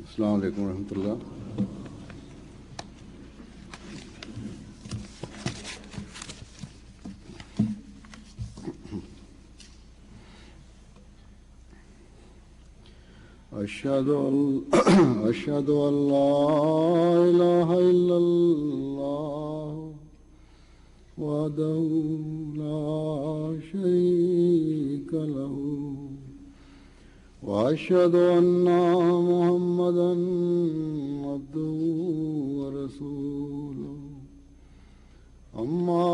السلام علیکم ورحمۃ اللہ۔ أشهد أن لا إله إلا الله وحده لا شريك له وأشهد أن محمدا عبده ورسوله أما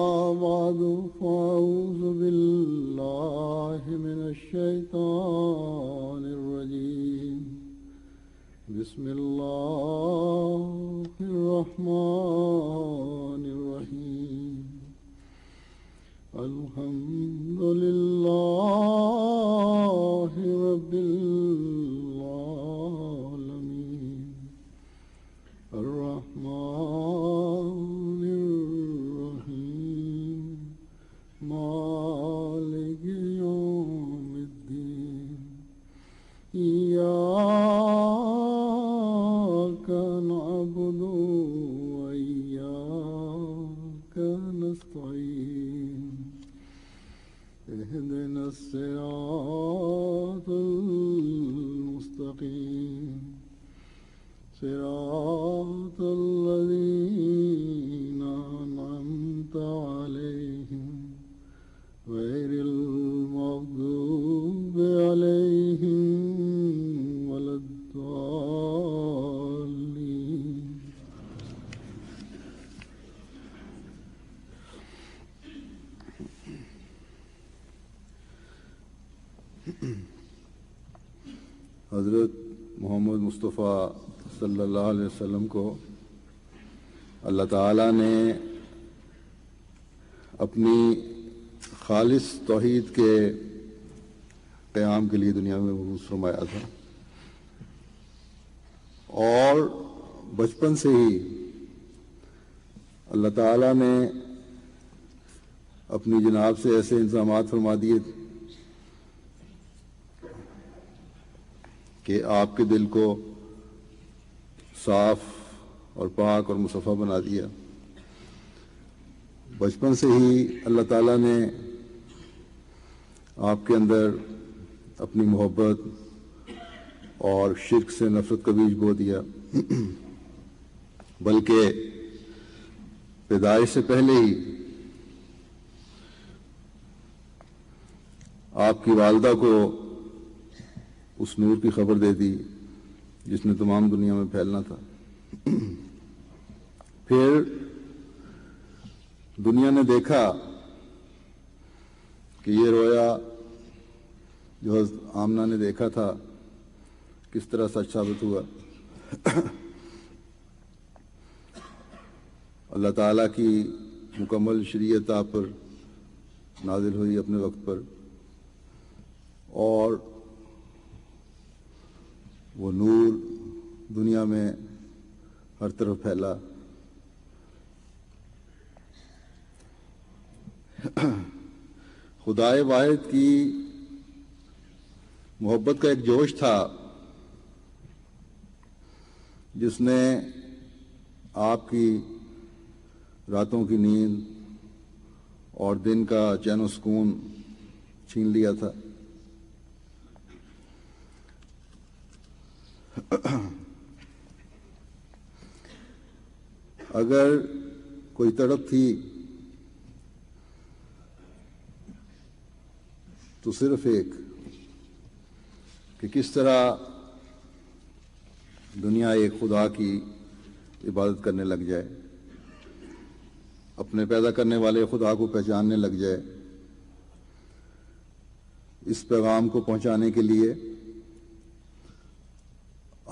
بعد فأعوذ بالله من الشيطان الرجيم بسم الله الرحمن الرحيم الحمد لله رب العالمين الرحمن الرحيم مالك يوم الدين إياك نعبد وإياك نستعين اهدنا الصراط المستقيم صراط الذين أنعمت عليهم غير المغضوب عليهم ولا الضالين۔ حضرت محمد مصطفیٰ صلی اللہ علیہ وسلم کو اللہ تعالیٰ نے اپنی خالص توحید کے قیام کے لیے دنیا میں مبعوث فرمایا تھا، اور بچپن سے ہی اللہ تعالیٰ نے اپنی جناب سے ایسے انتظامات فرما دیے کہ آپ کے دل کو صاف اور پاک اور مصفا بنا دیا۔ بچپن سے ہی اللہ تعالیٰ نے آپ کے اندر اپنی محبت اور شرک سے نفرت کا بیج بو دیا، بلکہ پیدائش سے پہلے ہی آپ کی والدہ کو اس نور کی خبر دے دی جس نے تمام دنیا میں پھیلنا تھا۔ پھر دنیا نے دیکھا کہ یہ رویا جو حضرت آمنہ نے دیکھا تھا کس طرح سچ ثابت ہوا۔ اللہ تعالیٰ کی مکمل شریعت آپ پر نازل ہوئی اپنے وقت پر، اور وہ نور دنیا میں ہر طرف پھیلا۔ خدائے واحد کی محبت کا ایک جوش تھا جس نے آپ کی راتوں کی نیند اور دن کا چین و سکون چھین لیا تھا۔ اگر کوئی تڑپ تھی تو صرف ایک کہ کس طرح دنیا ایک خدا کی عبادت کرنے لگ جائے، اپنے پیدا کرنے والے خدا کو پہچاننے لگ جائے۔ اس پیغام کو پہنچانے کے لیے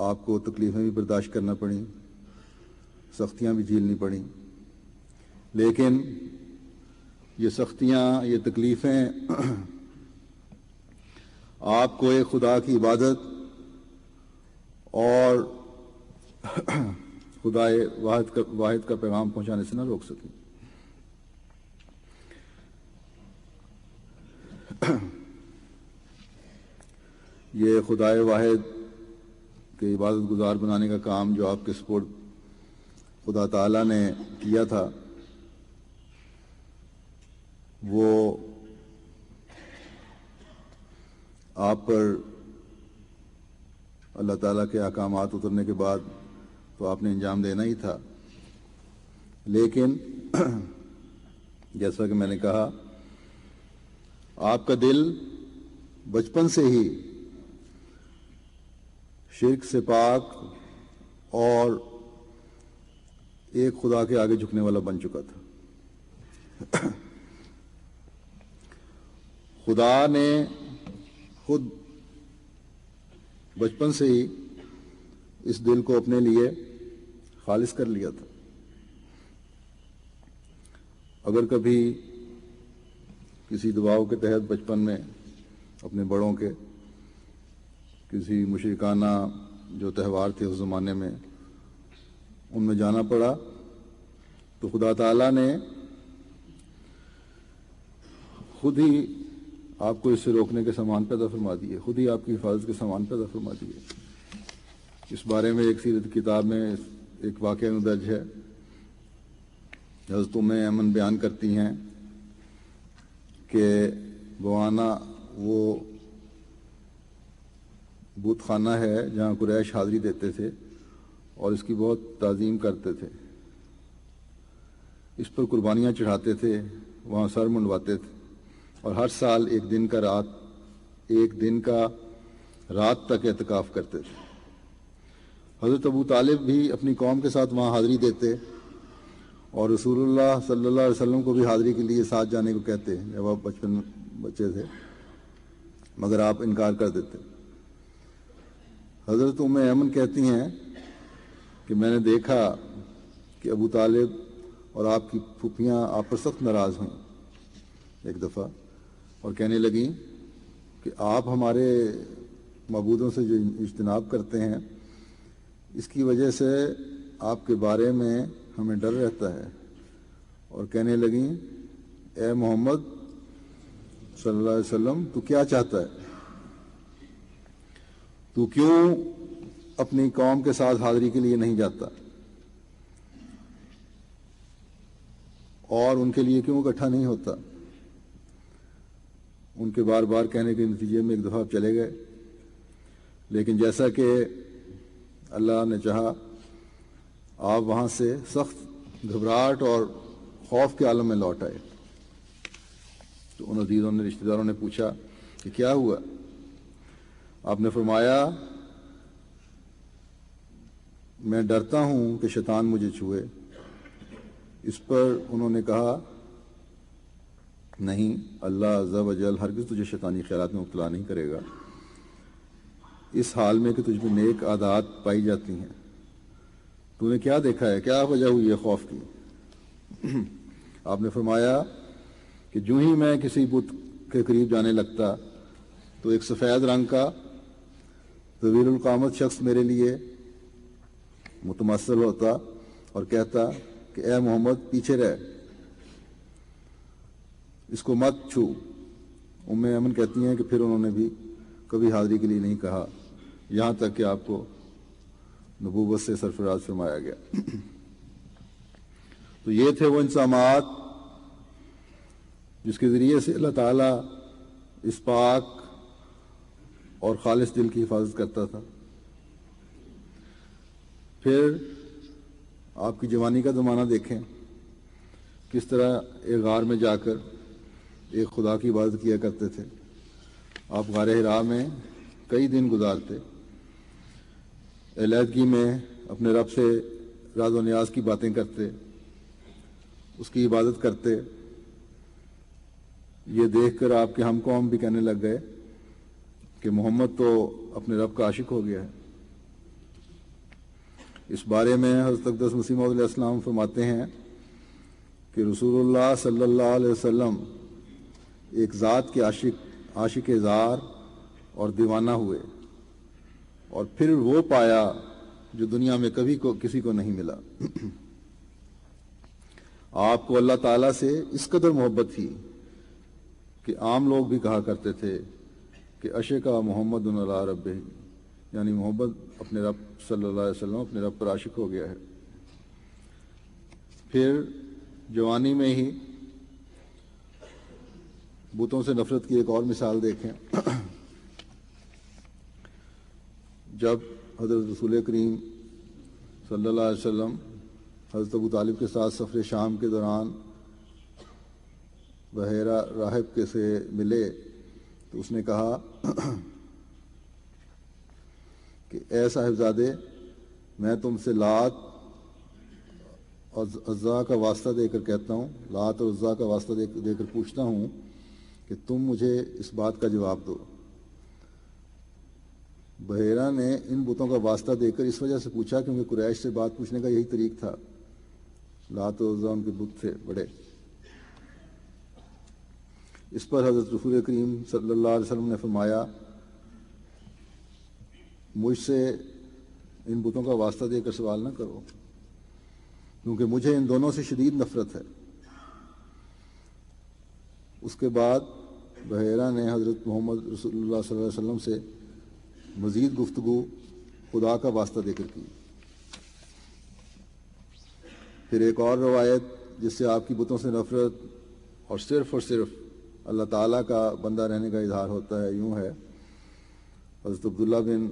آپ کو تکلیفیں بھی برداشت کرنا پڑیں، سختیاں بھی جھیلنی پڑیں، لیکن یہ سختیاں، یہ تکلیفیں آپ کو ایک خدا کی عبادت اور خدائے واحد کا پیغام پہنچانے سے نہ روک سکیں۔ یہ خدائے واحد کہ عبادت گزار بنانے کا کام جو آپ کے سپرد خدا تعالیٰ نے کیا تھا وہ آپ پر اللہ تعالیٰ کے احکامات اترنے کے بعد تو آپ نے انجام دینا ہی تھا، لیکن جیسا کہ میں نے کہا آپ کا دل بچپن سے ہی شرک سے پاک اور ایک خدا کے آگے جھکنے والا بن چکا تھا۔ خدا نے خود بچپن سے ہی اس دل کو اپنے لیے خالص کر لیا تھا۔ اگر کبھی کسی دباؤ کے تحت بچپن میں اپنے بڑوں کے کسی مشرکانہ جو تہوار تھے اس زمانے میں ان میں جانا پڑا تو خدا تعالیٰ نے خود ہی آپ کو اس سے روکنے کے سامان پیدا فرما دیے، خود ہی آپ کی حفاظت کے سامان پیدا فرما دیے۔ اس بارے میں ایک سیرت کتاب میں ایک واقعہ درج ہے۔ حضرت ام ایمن بیان کرتی ہیں کہ بوانا وہ بت خانہ ہے جہاں قریش حاضری دیتے تھے اور اس کی بہت تعظیم کرتے تھے، اس پر قربانیاں چڑھاتے تھے، وہاں سر منڈواتے تھے اور ہر سال ایک دن کا رات تک اعتکاف کرتے تھے۔ حضرت ابو طالب بھی اپنی قوم کے ساتھ وہاں حاضری دیتے اور رسول اللہ صلی اللہ علیہ وسلم کو بھی حاضری کے لیے ساتھ جانے کو کہتے جب آپ بچے تھے، مگر آپ انکار کر دیتے۔ حضرت ام ایمن کہتی ہیں کہ میں نے دیکھا کہ ابو طالب اور آپ کی پھوپھیاں آپ پر سخت ناراض ہوئیں ایک دفعہ اور کہنے لگیں کہ آپ ہمارے معبودوں سے جو اجتناب کرتے ہیں اس کی وجہ سے آپ کے بارے میں ہمیں ڈر رہتا ہے، اور کہنے لگیں اے محمد صلی اللہ علیہ وسلم تو کیا چاہتا ہے؟ تو کیوں اپنی قوم کے ساتھ حاضری کے لیے نہیں جاتا اور ان کے لیے کیوں اکٹھا نہیں ہوتا؟ ان کے بار بار کہنے کے نتیجے میں ایک دفعہ چلے گئے، لیکن جیسا کہ اللہ نے چاہا آپ وہاں سے سخت گھبراہٹ اور خوف کے عالم میں لوٹ آئے۔ تو ان عزیزوں نے رشتہ داروں نے پوچھا کہ کیا ہوا؟ آپ نے فرمایا میں ڈرتا ہوں کہ شیطان مجھے چھوئے۔ اس پر انہوں نے کہا نہیں، اللہ عز و جل ہرگز تجھے شیطانی خیالات میں مبتلا نہیں کرے گا اس حال میں کہ تجھ میں نیک عادات پائی جاتی ہیں۔ تو نے کیا دیکھا ہے؟ کیا وجہ ہوئی ہے خوف کی؟ آپ نے فرمایا کہ جو ہی میں کسی بت کے قریب جانے لگتا تو ایک سفید رنگ کا طویل القامت شخص میرے لیے متمثل ہوتا اور کہتا کہ اے محمد پیچھے رہ، اس کو مت چھو۔ ام ایمن کہتی ہیں کہ پھر انہوں نے بھی کبھی حاضری کے لیے نہیں کہا یہاں تک کہ آپ کو نبوت سے سرفراز فرمایا گیا۔ تو یہ تھے وہ انسامات جس کے ذریعے سے اللہ تعالیٰ اس پاک اور خالص دل کی حفاظت کرتا تھا۔ پھر آپ کی جوانی کا زمانہ دیکھیں، کس طرح ایک غار میں جا کر ایک خدا کی عبادت کیا کرتے تھے۔ آپ غار حرا میں کئی دن گزارتے، علیحدگی میں اپنے رب سے راز و نیاز کی باتیں کرتے، اس کی عبادت کرتے۔ یہ دیکھ کر آپ کے ہم قوم بھی کہنے لگ گئے کہ محمد تو اپنے رب کا عاشق ہو گیا ہے۔ اس بارے میں حضرت اقدس مسیح موعود علیہ السلام فرماتے ہیں کہ رسول اللہ صلی اللہ علیہ وسلم ایک ذات کے عاشق زار اور دیوانہ ہوئے اور پھر وہ پایا جو دنیا میں کبھی کسی کو نہیں ملا۔ آپ کو اللہ تعالیٰ سے اس قدر محبت تھی کہ عام لوگ بھی کہا کرتے تھے کہ عشق محمد علی ربہ، یعنی محمد اپنے رب صلی اللہ علیہ وسلم اپنے رب پر عاشق ہو گیا ہے۔ پھر جوانی میں ہی بتوں سے نفرت کی ایک اور مثال دیکھیں۔ جب حضرت رسول کریم صلی اللہ علیہ وسلم حضرت ابو طالب کے ساتھ سفر شام کے دوران بحیرہ راہب کے سے ملے تو اس نے کہا کہ اے صاحبزادے، میں تم سے لات اور عزا کا واسطہ دے کر کہتا ہوں، لات اور عزا کا واسطہ دے کر پوچھتا ہوں کہ تم مجھے اس بات کا جواب دو۔ بحیرہ نے ان بتوں کا واسطہ دے کر اس وجہ سے پوچھا کیونکہ قریش سے بات پوچھنے کا یہی طریق تھا، لات و عزا ان کے بت تھے بڑے۔ اس پر حضرت رسول کریم صلی اللہ علیہ وسلم نے فرمایا، مجھ سے ان بتوں کا واسطہ دے کر سوال نہ کرو کیونکہ مجھے ان دونوں سے شدید نفرت ہے۔ اس کے بعد بحیرہ نے حضرت محمد رسول اللہ صلی اللہ علیہ وسلم سے مزید گفتگو خدا کا واسطہ دے کر کی۔ پھر ایک اور روایت جس سے آپ کی بتوں سے نفرت اور صرف اللہ تعالیٰ کا بندہ رہنے کا اظہار ہوتا ہے یوں ہے۔ حضرت عبداللہ بن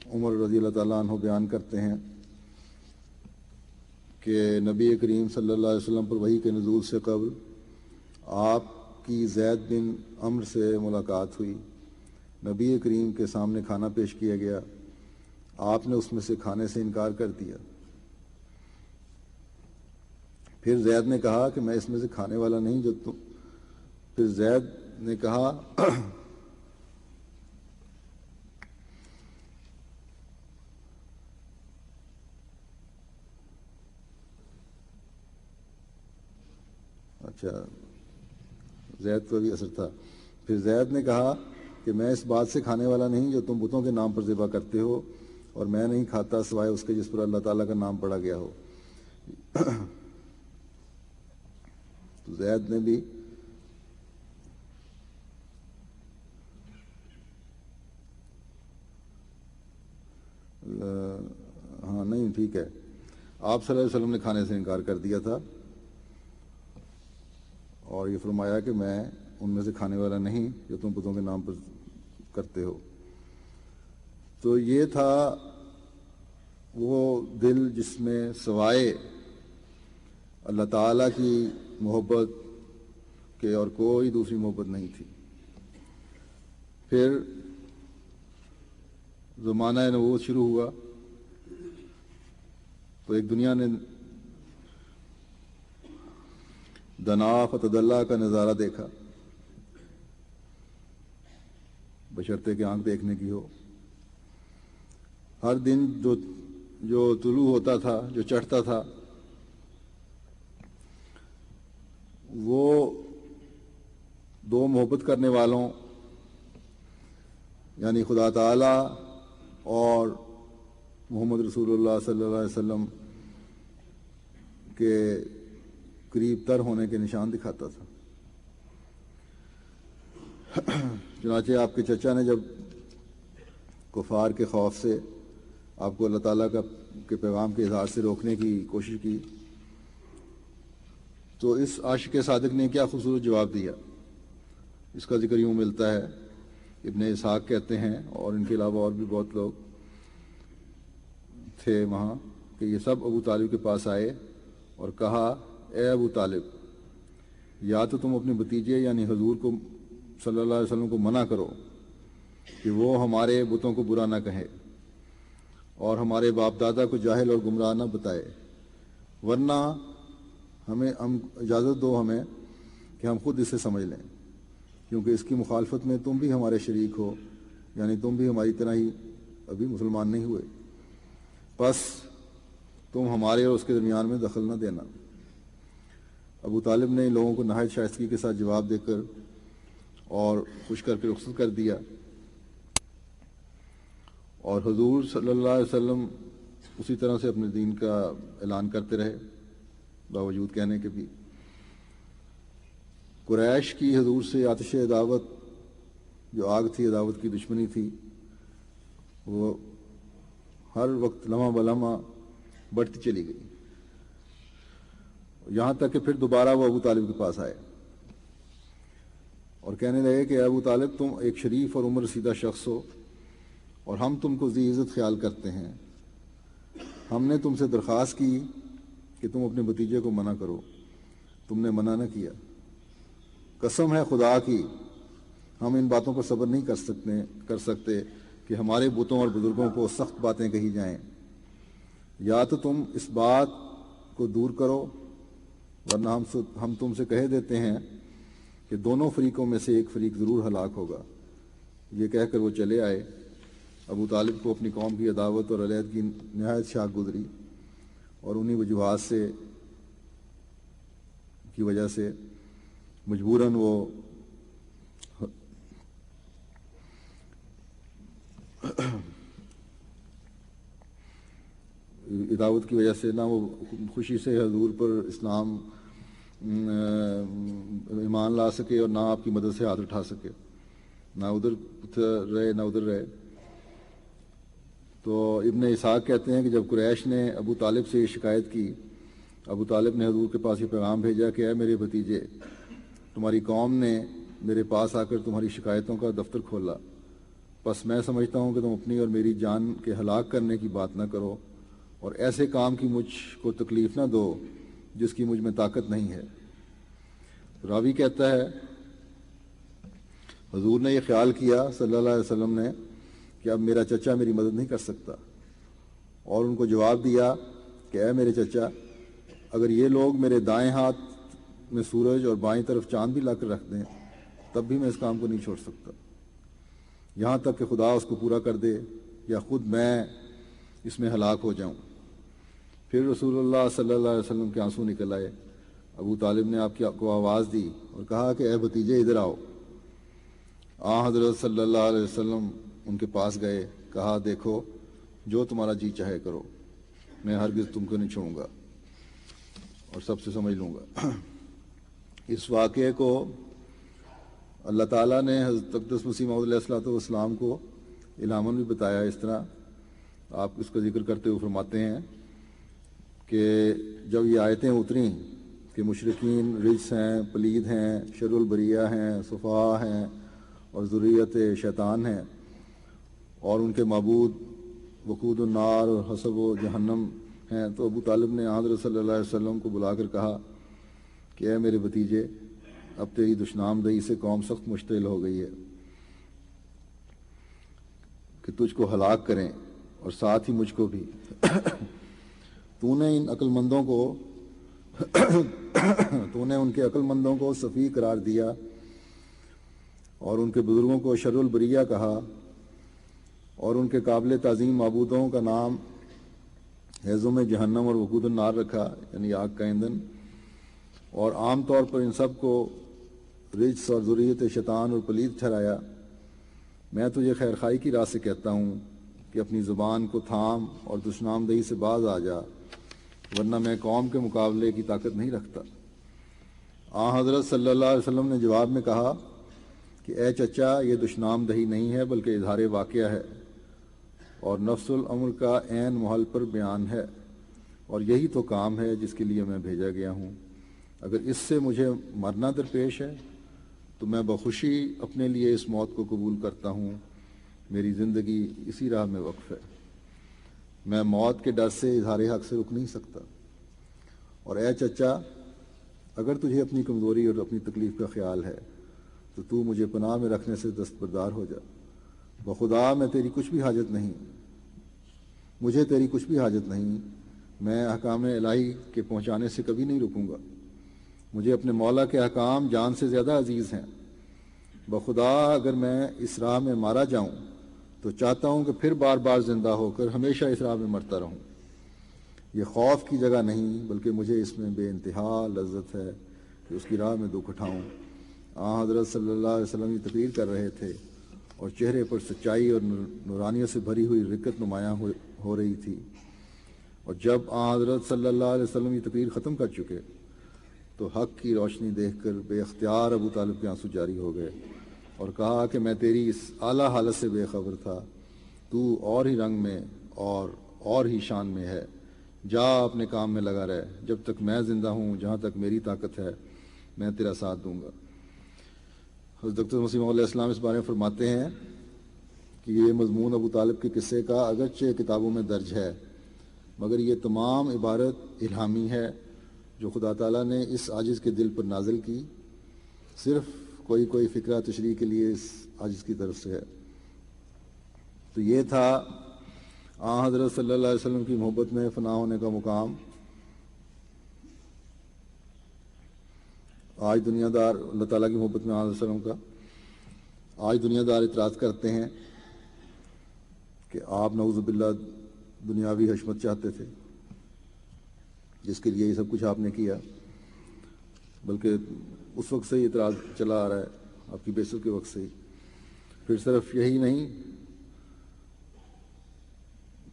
عمر رضی اللہ تعالیٰ عنہ بیان کرتے ہیں کہ نبی کریم صلی اللہ علیہ وسلم پر وحی کے نزول سے قبل آپ کی زید بن عمرو سے ملاقات ہوئی۔ نبی کریم کے سامنے کھانا پیش کیا گیا، آپ نے اس میں سے کھانے سے انکار کر دیا۔ پھر زید نے کہا کہ میں اس میں سے کھانے والا نہیں جو تم۔ پھر زید نے کہا اچھا زید کو بھی اثر تھا۔ پھر زید نے کہا کہ میں اس بات سے کھانے والا نہیں جو تم بتوں کے نام پر ذبح کرتے ہو، اور میں نہیں کھاتا سوائے اس کے جس پر اللہ تعالیٰ کا نام پڑا گیا ہو۔ تو زید نے بھی ہاں نہیں ٹھیک ہے، آپ صلی اللہ علیہ وسلم نے کھانے سے انکار کر دیا تھا اور یہ فرمایا کہ میں ان میں سے کھانے والا نہیں جو تم بتوں کے نام پر کرتے ہو۔ تو یہ تھا وہ دل جس میں سوائے اللہ تعالیٰ کی محبت کے اور کوئی دوسری محبت نہیں تھی۔ پھر زمانہ نبوت شروع ہوا تو ایک دنیا نے دنا فتدلہ کا نظارہ دیکھا، بشرطے کہ آنکھ دیکھنے کی ہو۔ ہر دن جو طلوع ہوتا تھا، جو چڑھتا تھا، وہ دو محبت کرنے والوں یعنی خدا تعالی اور محمد رسول اللہ صلی اللہ علیہ وسلم کے قریب تر ہونے کے نشان دکھاتا تھا۔ چنانچہ آپ کے چچا نے جب کفار کے خوف سے آپ کو اللہ تعالیٰ کے پیغام کے اظہار سے روکنے کی کوشش کی تو اس عاشق صادق نے کیا خوبصورت جواب دیا۔ اس کا ذکر یوں ملتا ہے، ابن اسحاق کہتے ہیں اور ان کے علاوہ اور بھی بہت لوگ تھے وہاں کہ یہ سب ابو طالب کے پاس آئے اور کہا، اے ابو طالب، یا تو تم اپنے بھتیجے یعنی حضور کو صلی اللہ علیہ وسلم کو منع کرو کہ وہ ہمارے بتوں کو برا نہ کہے اور ہمارے باپ دادا کو جاہل اور گمراہ نہ بتائے، ورنہ ہمیں اجازت دو ہمیں کہ ہم خود اسے سمجھ لیں، کیونکہ اس کی مخالفت میں تم بھی ہمارے شریک ہو، یعنی تم بھی ہماری طرح ہی ابھی مسلمان نہیں ہوئے، بس تم ہمارے اور اس کے درمیان میں دخل نہ دینا۔ ابو طالب نے ان لوگوں کو نہایت شائستگی کے ساتھ جواب دے کر اور خوش کر کے رخصت کر دیا، اور حضور صلی اللہ علیہ وسلم اسی طرح سے اپنے دین کا اعلان کرتے رہے باوجود کہنے کے بھی۔ قریش کی حضور سے آتش عداوت جو آگ تھی، عداوت کی دشمنی تھی، وہ ہر وقت لمحہ بلمحہ بڑھتی چلی گئی، یہاں تک کہ پھر دوبارہ وہ ابو طالب کے پاس آئے اور کہنے لگے کہ ابو طالب تم ایک شریف اور عمر رسیدہ شخص ہو اور ہم تم کو ذی عزت خیال کرتے ہیں، ہم نے تم سے درخواست کی کہ تم اپنے بھتیجے کو منع کرو، تم نے منع نہ کیا، قسم ہے خدا کی ہم ان باتوں پر صبر نہیں کر سکتے کہ ہمارے بتوں اور بزرگوں کو سخت باتیں کہی جائیں، یا تو تم اس بات کو دور کرو ورنہ ہم تم سے کہہ دیتے ہیں کہ دونوں فریقوں میں سے ایک فریق ضرور ہلاک ہوگا۔ یہ کہہ کر وہ چلے آئے۔ ابو طالب کو اپنی قوم کی عداوت اور علیحدگی نہایت شاق گزری اور انہی وجوہات کی وجہ سے مجبوراً وہ عداوت کی وجہ سے نہ وہ خوشی سے حضور پر اسلام ایمان لا سکے اور نہ آپ کی مدد سے ہاتھ اٹھا سکے، نہ ادھر رہے نہ ادھر رہے۔ تو ابن اسحاق کہتے ہیں کہ جب قریش نے ابو طالب سے یہ شکایت کی، ابو طالب نے حضور کے پاس یہ پیغام بھیجا کہ اے میرے بھتیجے، تمہاری قوم نے میرے پاس آ کر تمہاری شکایتوں کا دفتر کھولا، بس میں سمجھتا ہوں کہ تم اپنی اور میری جان کے ہلاک کرنے کی بات نہ کرو اور ایسے کام کی مجھ کو تکلیف نہ دو جس کی مجھ میں طاقت نہیں ہے۔ راوی کہتا ہے حضور نے یہ خیال کیا صلی اللہ علیہ وسلم نے کہ اب میرا چچا میری مدد نہیں کر سکتا، اور ان کو جواب دیا کہ اے میرے چچا، اگر یہ لوگ میرے دائیں ہاتھ میں سورج اور بائیں طرف چاند بھی لا کر رکھ دیں تب بھی میں اس کام کو نہیں چھوڑ سکتا، یہاں تک کہ خدا اس کو پورا کر دے یا خود میں اس میں ہلاک ہو جاؤں۔ پھر رسول اللہ صلی اللہ علیہ وسلم کے آنسو نکل آئے۔ ابو طالب نے آپ کو آواز دی اور کہا کہ اے بھتیجے ادھر آؤ۔ حضرت صلی اللہ علیہ وسلم ان کے پاس گئے، کہا دیکھو جو تمہارا جی چاہے کرو، میں ہرگز تم کو نہیں چھوڑوں گا اور سب سے سمجھ لوں گا۔ اس واقعے کو اللہ تعالیٰ نے حضرت اقدس مسیح موعود علیہ السلام کو الہاماً بھی بتایا۔ اس طرح آپ اس کا ذکر کرتے ہوئے فرماتے ہیں کہ جب یہ آیتیں اتریں کہ مشرکین رجس ہیں، پلید ہیں، شر البریہ ہیں، صفحاء ہیں اور ذریت شیطان ہیں، اور ان کے معبود وقود النار اور حسب و جہنم ہیں، تو ابو طالب نے حضرت صلی اللہ علیہ وسلم کو بلا کر کہا کہ اے میرے بھتیجے، اب تیری دشنامدہی سے قوم سخت مشتعل ہو گئی ہے کہ تجھ کو ہلاک کریں اور ساتھ ہی مجھ کو بھی۔ تو نے ان کے عقل مندوں کو سفیہ قرار دیا اور ان کے بزرگوں کو شر البریہ کہا اور ان کے قابل تعظیم معبودوں کا نام حیزم جہنم اور وقود النار رکھا، یعنی آگ کا ایندھن، اور عام طور پر ان سب کو رجس اور ذریت شیطان اور پلید ٹھہرایا۔ میں تجھے خیرخواہی کی راہ سے کہتا ہوں کہ اپنی زبان کو تھام اور دشنامدہی سے باز آ جا، ورنہ میں قوم کے مقابلے کی طاقت نہیں رکھتا۔ حضرت صلی اللہ علیہ وسلم نے جواب میں کہا کہ اے چچا، یہ دشنامدہی نہیں ہے بلکہ اظہار واقعہ ہے اور نفس الامر کا عین محل پر بیان ہے، اور یہی تو کام ہے جس کے لیے میں بھیجا گیا ہوں۔ اگر اس سے مجھے مرنا درپیش ہے تو میں بخوشی اپنے لیے اس موت کو قبول کرتا ہوں، میری زندگی اسی راہ میں وقف ہے، میں موت کے ڈر سے اظہار حق سے رک نہیں سکتا۔ اور اے چچا، اگر تجھے اپنی کمزوری اور اپنی تکلیف کا خیال ہے تو مجھے پناہ میں رکھنے سے دستبردار ہو جا، بخدا میں تیری کچھ بھی حاجت نہیں، مجھے تیری کچھ بھی حاجت نہیں، میں احکام الہی کے پہنچانے سے کبھی نہیں رکوں گا، مجھے اپنے مولا کے احکام جان سے زیادہ عزیز ہیں، بخدا اگر میں اس راہ میں مارا جاؤں تو چاہتا ہوں کہ پھر بار بار زندہ ہو کر ہمیشہ اس راہ میں مرتا رہوں۔ یہ خوف کی جگہ نہیں بلکہ مجھے اس میں بے انتہا لذت ہے کہ اس کی راہ میں دکھ اٹھاؤں۔ حضرت صلی اللہ علیہ وسلم یہ تقریر کر رہے تھے اور چہرے پر سچائی اور نورانیت سے بھری ہوئی رقت نمایاں ہو رہی تھی، اور جب حضرت صلی اللہ علیہ وسلم یہ تقریر ختم کر چکے تو حق کی روشنی دیکھ کر بے اختیار ابو طالب کے آنسو جاری ہو گئے اور کہا کہ میں تیری اس اعلیٰ حالت سے بے خبر تھا تو اور ہی رنگ میں اور ہی شان میں ہے، جا اپنے کام میں لگا رہے، جب تک میں زندہ ہوں، جہاں تک میری طاقت ہے میں تیرا ساتھ دوں گا۔ حضرت ڈاکٹر مسیح موعود علیہ السلام اس بارے میں فرماتے ہیں کہ یہ مضمون ابو طالب کے قصے کا اگرچہ کتابوں میں درج ہے، مگر یہ تمام عبارت الہامی ہے جو خدا تعالیٰ نے اس عاجز کے دل پر نازل کی، صرف کوئی فکرہ تشریح کے لیے اس عاجز کی طرف سے ہے۔ تو یہ تھا حضرت صلی اللہ علیہ وسلم کی محبت میں فنا ہونے کا مقام۔ آج دنیا دار اللہ تعالیٰ کی محبت میں حضرت صلی اللہ علیہ وسلم کا آج دنیا دار اعتراض کرتے ہیں کہ آپ نعوذ باللہ دنیاوی حشمت چاہتے تھے، جس کے لیے یہ سب کچھ آپ نے کیا، بلکہ اس وقت سے یہ اعتراض چلا آ رہا ہے، آپ کی بعثت کے وقت سے ہی۔ پھر صرف یہی نہیں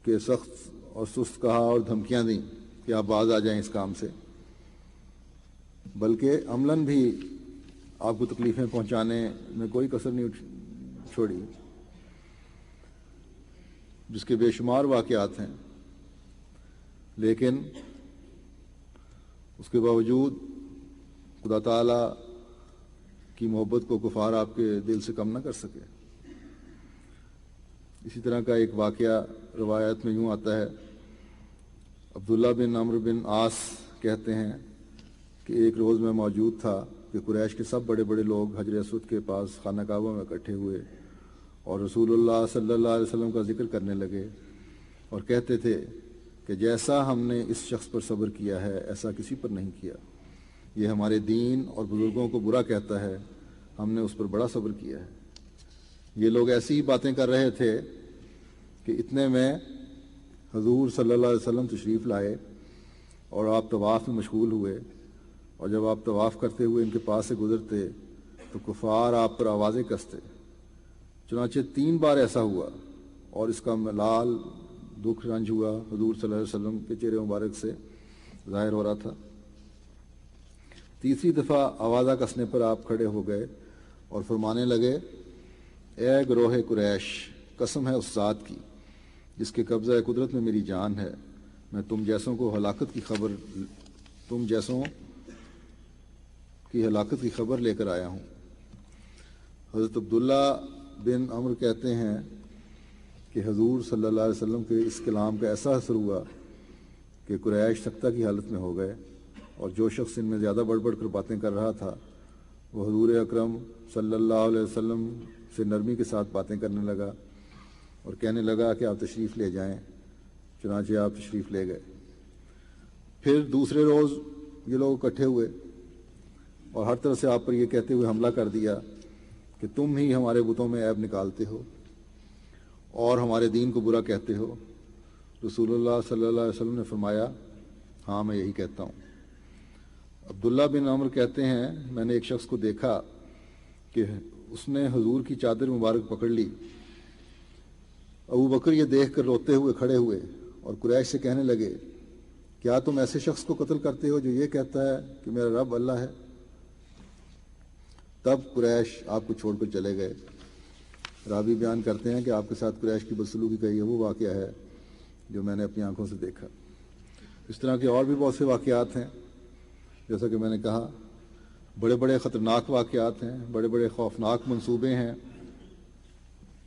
کہ سخت اور سست کہا اور دھمکیاں دیں کہ آپ باز آ جائیں اس کام سے، بلکہ عملاً بھی آپ کو تکلیفیں پہنچانے میں کوئی کسر نہیں چھوڑی، جس کے بے شمار واقعات ہیں۔ لیکن اس کے باوجود خدا تعالیٰ کی محبت کو کفار آپ کے دل سے کم نہ کر سکے۔ اسی طرح کا ایک واقعہ روایت میں یوں آتا ہے، عبداللہ بن عمرو بن عاص کہتے ہیں کہ ایک روز میں موجود تھا کہ قریش کے سب بڑے بڑے لوگ حجر اسود کے پاس خانہ کعبہ میں اکٹھے ہوئے اور رسول اللہ صلی اللہ علیہ وسلم کا ذکر کرنے لگے اور کہتے تھے کہ جیسا ہم نے اس شخص پر صبر کیا ہے ایسا کسی پر نہیں کیا، یہ ہمارے دین اور بزرگوں کو برا کہتا ہے، ہم نے اس پر بڑا صبر کیا ہے۔ یہ لوگ ایسی ہی باتیں کر رہے تھے کہ اتنے میں حضور صلی اللہ علیہ وسلم تشریف لائے اور آپ طواف میں مشغول ہوئے، اور جب آپ طواف کرتے ہوئے ان کے پاس سے گزرتے تو کفار آپ پر آوازیں کستے۔ چنانچہ 3 بار ایسا ہوا اور اس کا ملال دکھ رنج ہوا حضور صلی اللہ علیہ وسلم کے چہرے مبارک سے ظاہر ہو رہا تھا۔ تیسری دفعہ آوازہ کسنے پر آپ کھڑے ہو گئے اور فرمانے لگے، اے گروہ قریش، قسم ہے اس ذات کی جس کے قبضہ قدرت میں میری جان ہے، میں تم جیسوں کی ہلاکت کی خبر لے کر آیا ہوں۔ حضرت عبداللہ بن عمرو کہتے ہیں کہ حضور صلی اللہ علیہ وسلم کے اس کلام کا ایسا اثر ہوا کہ قریش سکتہ کی حالت میں ہو گئے، اور جو شخص ان میں زیادہ بڑھ بڑھ کر باتیں کر رہا تھا وہ حضور اکرم صلی اللہ علیہ وسلم سے نرمی کے ساتھ باتیں کرنے لگا اور کہنے لگا کہ آپ تشریف لے جائیں۔ چنانچہ آپ تشریف لے گئے۔ پھر دوسرے روز یہ لوگ اکٹھے ہوئے اور ہر طرح سے آپ پر یہ کہتے ہوئے حملہ کر دیا کہ تم ہی ہمارے بتوں میں عیب نکالتے ہو اور ہمارے دین کو برا کہتے ہو۔ رسول اللہ صلی اللہ علیہ وسلم نے فرمایا، ہاں میں یہی کہتا ہوں۔ عبداللہ بن عمرو کہتے ہیں، میں نے ایک شخص کو دیکھا کہ اس نے حضور کی چادر مبارک پکڑ لی۔ ابو بکر یہ دیکھ کر روتے ہوئے کھڑے ہوئے اور قریش سے کہنے لگے، کیا تم ایسے شخص کو قتل کرتے ہو جو یہ کہتا ہے کہ میرا رب اللہ ہے؟ تب قریش آپ کو چھوڑ کر چلے گئے۔ راوی بیان کرتے ہیں کہ آپ کے ساتھ قریش کی بدسلوکی کا یہ وہ واقعہ ہے جو میں نے اپنی آنکھوں سے دیکھا۔ اس طرح کے اور بھی بہت سے واقعات ہیں، جیسا کہ میں نے کہا، بڑے بڑے خطرناک واقعات ہیں، بڑے بڑے خوفناک منصوبے ہیں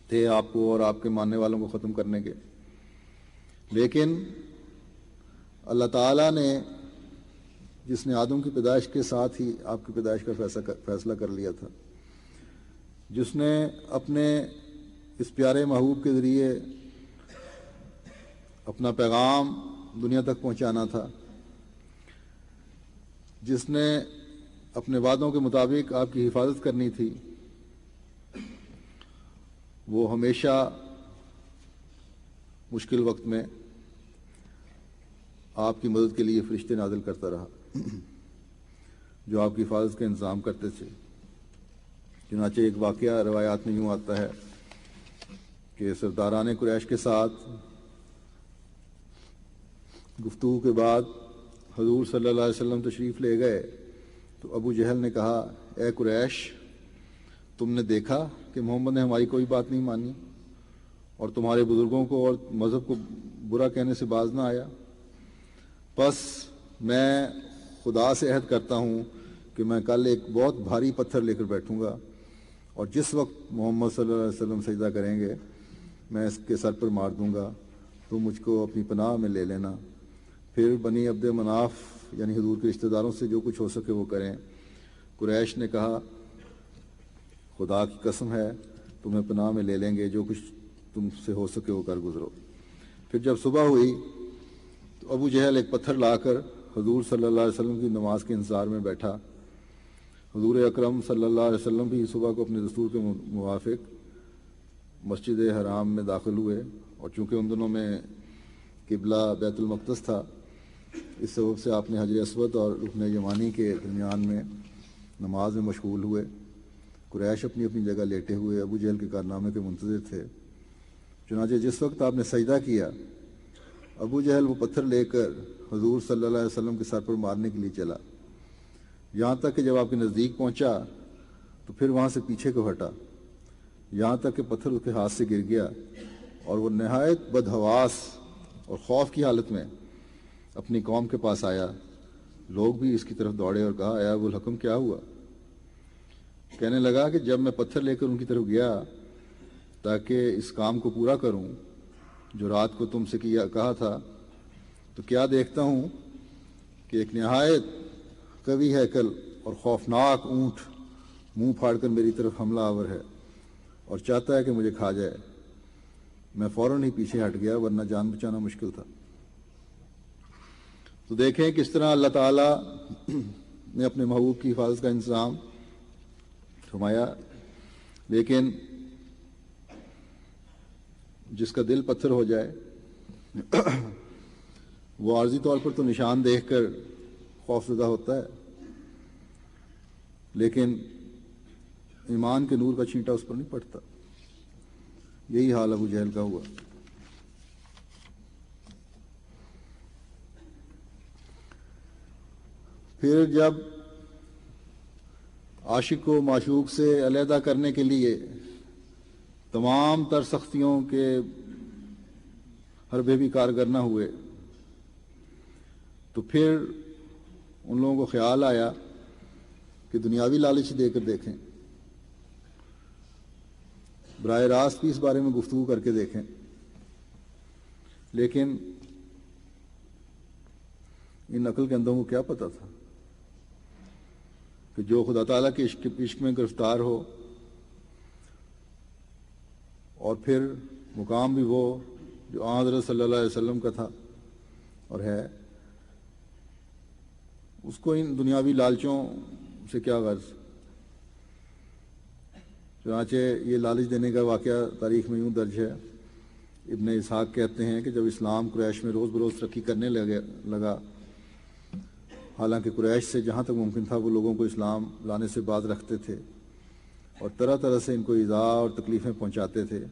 تھے آپ کو اور آپ کے ماننے والوں کو ختم کرنے کے، لیکن اللہ تعالیٰ نے جس نے آدم کی پیدائش کے ساتھ ہی آپ کی پیدائش کا فیصلہ کر لیا تھا، جس نے اپنے اس پیارے محبوب کے ذریعے اپنا پیغام دنیا تک پہنچانا تھا، جس نے اپنے وعدوں کے مطابق آپ کی حفاظت کرنی تھی، وہ ہمیشہ مشکل وقت میں آپ کی مدد کے لیے فرشتے نازل کرتا رہا جو آپ کی حفاظت کا انتظام کرتے تھے۔ چنانچہ ایک واقعہ روایات میں یوں آتا ہے کہ سرداران قریش کے ساتھ گفتگو کے بعد حضور صلی اللہ علیہ وسلم تشریف لے گئے تو ابو جہل نے کہا، اے قریش، تم نے دیکھا کہ محمد نے ہماری کوئی بات نہیں مانی اور تمہارے بزرگوں کو اور مذہب کو برا کہنے سے باز نہ آیا؟ پس میں خدا سے عہد کرتا ہوں کہ میں کل ایک بہت بھاری پتھر لے کر بیٹھوں گا، اور جس وقت محمد صلی اللہ علیہ وسلم سجدہ کریں گے میں اس کے سر پر مار دوں گا، تو مجھ کو اپنی پناہ میں لے لینا۔ پھر بنی عبد مناف یعنی حضور کے رشتہ داروں سے جو کچھ ہو سکے وہ کریں۔ قریش نے کہا خدا کی قسم ہے تمہیں پناہ میں لے لیں گے، جو کچھ تم سے ہو سکے وہ کر گزرو۔ پھر جب صبح ہوئی تو ابو جہل ایک پتھر لا کر حضور صلی اللہ علیہ وسلم کی نماز کے انتظار میں بیٹھا۔ حضور اکرم صلی اللہ علیہ وسلم بھی صبح کو اپنے دستور کے موافق مسجد حرام میں داخل ہوئے، اور چونکہ ان دنوں میں قبلہ بیت المقدس تھا، اس سبب سے آپ نے حجر اسود اور رکن یمانی کے درمیان میں نماز میں مشغول ہوئے۔ قریش اپنی اپنی جگہ لیٹے ہوئے ابو جہل کے کارنامے کے منتظر تھے۔ چنانچہ جس وقت آپ نے سجدہ کیا، ابو جہل وہ پتھر لے کر حضور صلی اللہ علیہ وسلم کے سر پر مارنے کے لیے چلا، یہاں تک کہ جب آپ کے نزدیک پہنچا تو پھر وہاں سے پیچھے کو ہٹا، یہاں تک کہ پتھر اس کے ہاتھ سے گر گیا، اور وہ نہایت بدحواس اور خوف کی حالت میں اپنی قوم کے پاس آیا۔ لوگ بھی اس کی طرف دوڑے اور کہا اے ابو الحکم کیا ہوا؟ کہنے لگا کہ جب میں پتھر لے کر ان کی طرف گیا تاکہ اس کام کو پورا کروں جو رات کو تم سے کہا تھا، تو کیا دیکھتا ہوں کہ ایک نہایت قوی ہیکل اور خوفناک اونٹ منہ پھاڑ کر میری طرف حملہ آور ہے اور چاہتا ہے کہ مجھے کھا جائے۔ میں فوراً ہی پیچھے ہٹ گیا، ورنہ جان بچانا مشکل تھا۔ تو دیکھیں کس طرح اللہ تعالیٰ نے اپنے محبوب کی حفاظت کا انتظام فرمایا، لیکن جس کا دل پتھر ہو جائے وہ عارضی طور پر تو نشان دیکھ کر خوف زدہ ہوتا ہے، لیکن ایمان کے نور کا چھینٹا اس پر نہیں پڑتا۔ یہی حال ابو جہل کا ہوا۔ پھر جب عاشق کو معشوق سے علیحدہ کرنے کے لیے تمام تر سختیوں کے حربے بھی کارگر نہ ہوئے، تو پھر ان لوگوں کو خیال آیا کہ دنیاوی لالچ دے کر دیکھیں، براہ راست بھی اس بارے میں گفتگو کر کے دیکھیں۔ لیکن ان عقل کے اندھوں کو کیا پتا تھا کہ جو خدا تعالیٰ کے عشق میں گرفتار ہو، اور پھر مقام بھی وہ جو آن حضرت صلی اللہ علیہ وسلم کا تھا اور ہے، اس کو ان دنیاوی لالچوں سے کیا غرض۔ چنانچہ یہ لالچ دینے کا واقعہ تاریخ میں یوں درج ہے۔ ابن اسحاق کہتے ہیں کہ جب اسلام قریش میں روز بروز ترقی کرنے لگا، حالانکہ قریش سے جہاں تک ممکن تھا وہ لوگوں کو اسلام لانے سے باز رکھتے تھے اور طرح طرح سے ان کو ایذا اور تکلیفیں پہنچاتے تھے،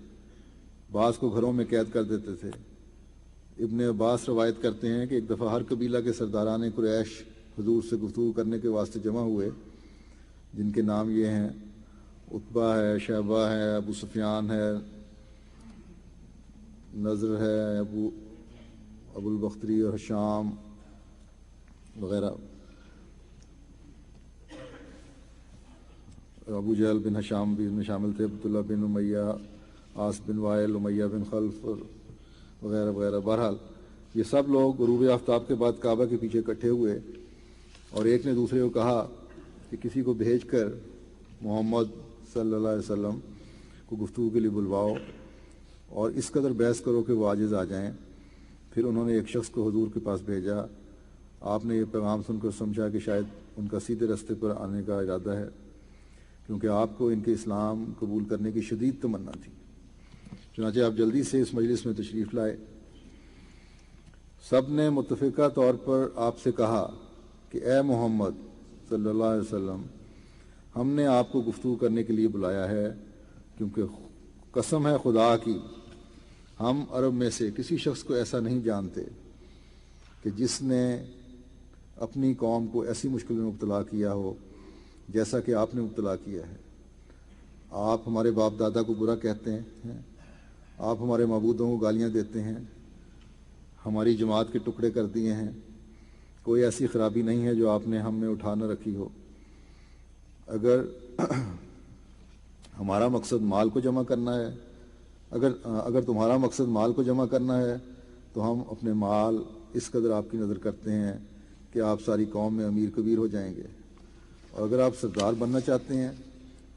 بعض کو گھروں میں قید کر دیتے تھے۔ ابن عباس روایت کرتے ہیں کہ ایک دفعہ ہر قبیلہ کے سرداران قریش حضور سے گفتگو کرنے کے واسطے جمع ہوئے، جن کے نام یہ ہیں عتبہ ہے، شیبہ ہے، ابو سفیان ہے، نضر ہے، ابو البختری اور حشام وغیرہ۔ ابو جہل بن حشام بھی ان میں شامل تھے، عبداللہ بن امیہ، عاص بن وائل، امیہ بن خلف وغیرہ وغیرہ۔ بہرحال یہ سب لوگ غروب آفتاب کے بعد کعبہ کے پیچھے اکٹھے ہوئے، اور ایک نے دوسرے کو کہا کہ کسی کو بھیج کر محمد صلی اللہ علیہ وسلم کو گفتگو کے لیے بلواؤ اور اس قدر بحث کرو کہ وہ عاجز آ جائیں۔ پھر انہوں نے ایک شخص کو حضور کے پاس بھیجا۔ آپ نے یہ پیغام سن کر سمجھا کہ شاید ان کا سیدھے راستے پر آنے کا ارادہ ہے، کیونکہ آپ کو ان کے اسلام قبول کرنے کی شدید تمنا تھی۔ چنانچہ آپ جلدی سے اس مجلس میں تشریف لائے۔ سب نے متفقہ طور پر آپ سے کہا کہ اے محمد صلی اللہ علیہ وسلم، ہم نے آپ کو گفتگو کرنے کے لیے بلایا ہے، کیونکہ قسم ہے خدا کی ہم عرب میں سے کسی شخص کو ایسا نہیں جانتے کہ جس نے اپنی قوم کو ایسی مشکل میں مبتلا کیا ہو جیسا کہ آپ نے مبتلا کیا ہے۔ آپ ہمارے باپ دادا کو برا کہتے ہیں آپ ہمارے معبودوں کو گالیاں دیتے ہیں، ہماری جماعت کے ٹکڑے کر دیے ہیں، کوئی ایسی خرابی نہیں ہے جو آپ نے ہم میں اٹھا نہ رکھی ہو۔ اگر ہمارا مقصد مال کو جمع کرنا ہے، اگر تمہارا مقصد مال کو جمع کرنا ہے تو ہم اپنے مال اس قدر آپ کی نظر کرتے ہیں کہ آپ ساری قوم میں امیر کبیر ہو جائیں گے، اور اگر آپ سردار بننا چاہتے ہیں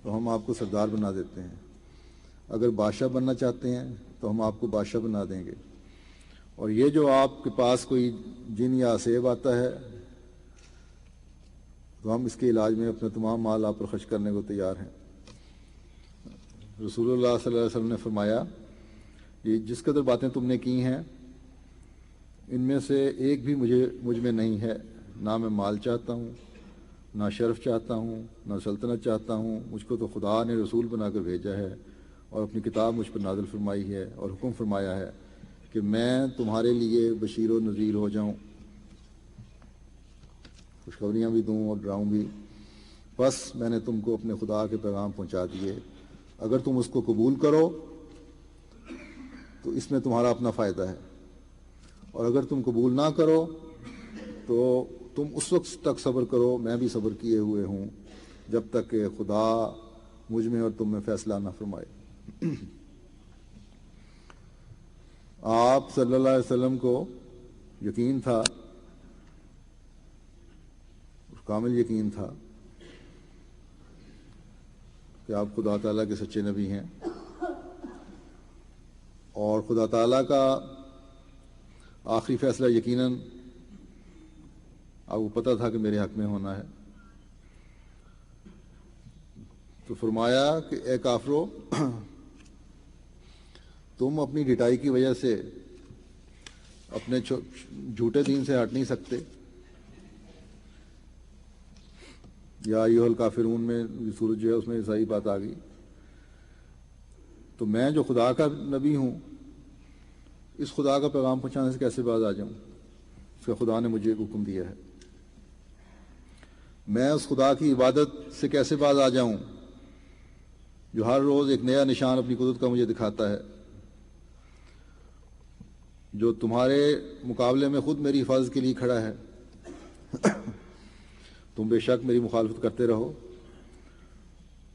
تو ہم آپ کو سردار بنا دیتے ہیں، اگر بادشاہ بننا چاہتے ہیں تو ہم آپ کو بادشاہ بنا دیں گے، اور یہ جو آپ کے پاس کوئی جن یا عصیب آتا ہے تو ہم اس کے علاج میں اپنا تمام مال آپ پر خرچ کرنے کو تیار ہیں۔ رسول اللہ صلی اللہ علیہ وسلم نے فرمایا، یہ جس قدر باتیں تم نے کی ہیں ان میں سے ایک بھی مجھ میں نہیں ہے، نہ میں مال چاہتا ہوں، نہ شرف چاہتا ہوں، نہ سلطنت چاہتا ہوں، مجھ کو تو خدا نے رسول بنا کر بھیجا ہے اور اپنی کتاب مجھ پر نازل فرمائی ہے اور حکم فرمایا ہے کہ میں تمہارے لیے بشیر و نذیر ہو جاؤں، خوشخبریاں بھی دوں اور ڈراؤں بھی۔ بس میں نے تم کو اپنے خدا کے پیغام پہنچا دیے، اگر تم اس کو قبول کرو تو اس میں تمہارا اپنا فائدہ ہے، اور اگر تم قبول نہ کرو تو تم اس وقت تک صبر کرو، میں بھی صبر کیے ہوئے ہوں، جب تک کہ خدا مجھ میں اور تم میں فیصلہ نہ فرمائے۔ آپ صلی اللہ علیہ وسلم کو یقین تھا، کامل یقین تھا کہ آپ خدا تعالیٰ کے سچے نبی ہیں، اور خدا تعالیٰ کا آخری فیصلہ یقیناً آپ کو پتہ تھا کہ میرے حق میں ہونا ہے۔ تو فرمایا کہ اے کافرو، تم اپنی ڈٹائی کی وجہ سے اپنے جھوٹے دین سے ہٹ نہیں سکتے۔ یا ایھا الکافرون میں سورج جو ہے اس میں صحیح بات آ گئی۔ تو میں جو خدا کا نبی ہوں، اس خدا کا پیغام پہنچانے سے کیسے باز آ جاؤں؟ اس کا خدا نے مجھے حکم دیا ہے۔ میں اس خدا کی عبادت سے کیسے باز آ جاؤں جو ہر روز ایک نیا نشان اپنی قدرت کا مجھے دکھاتا ہے، جو تمہارے مقابلے میں خود میری حفاظت کے لیے کھڑا ہے۔ تم بے شک میری مخالفت کرتے رہو،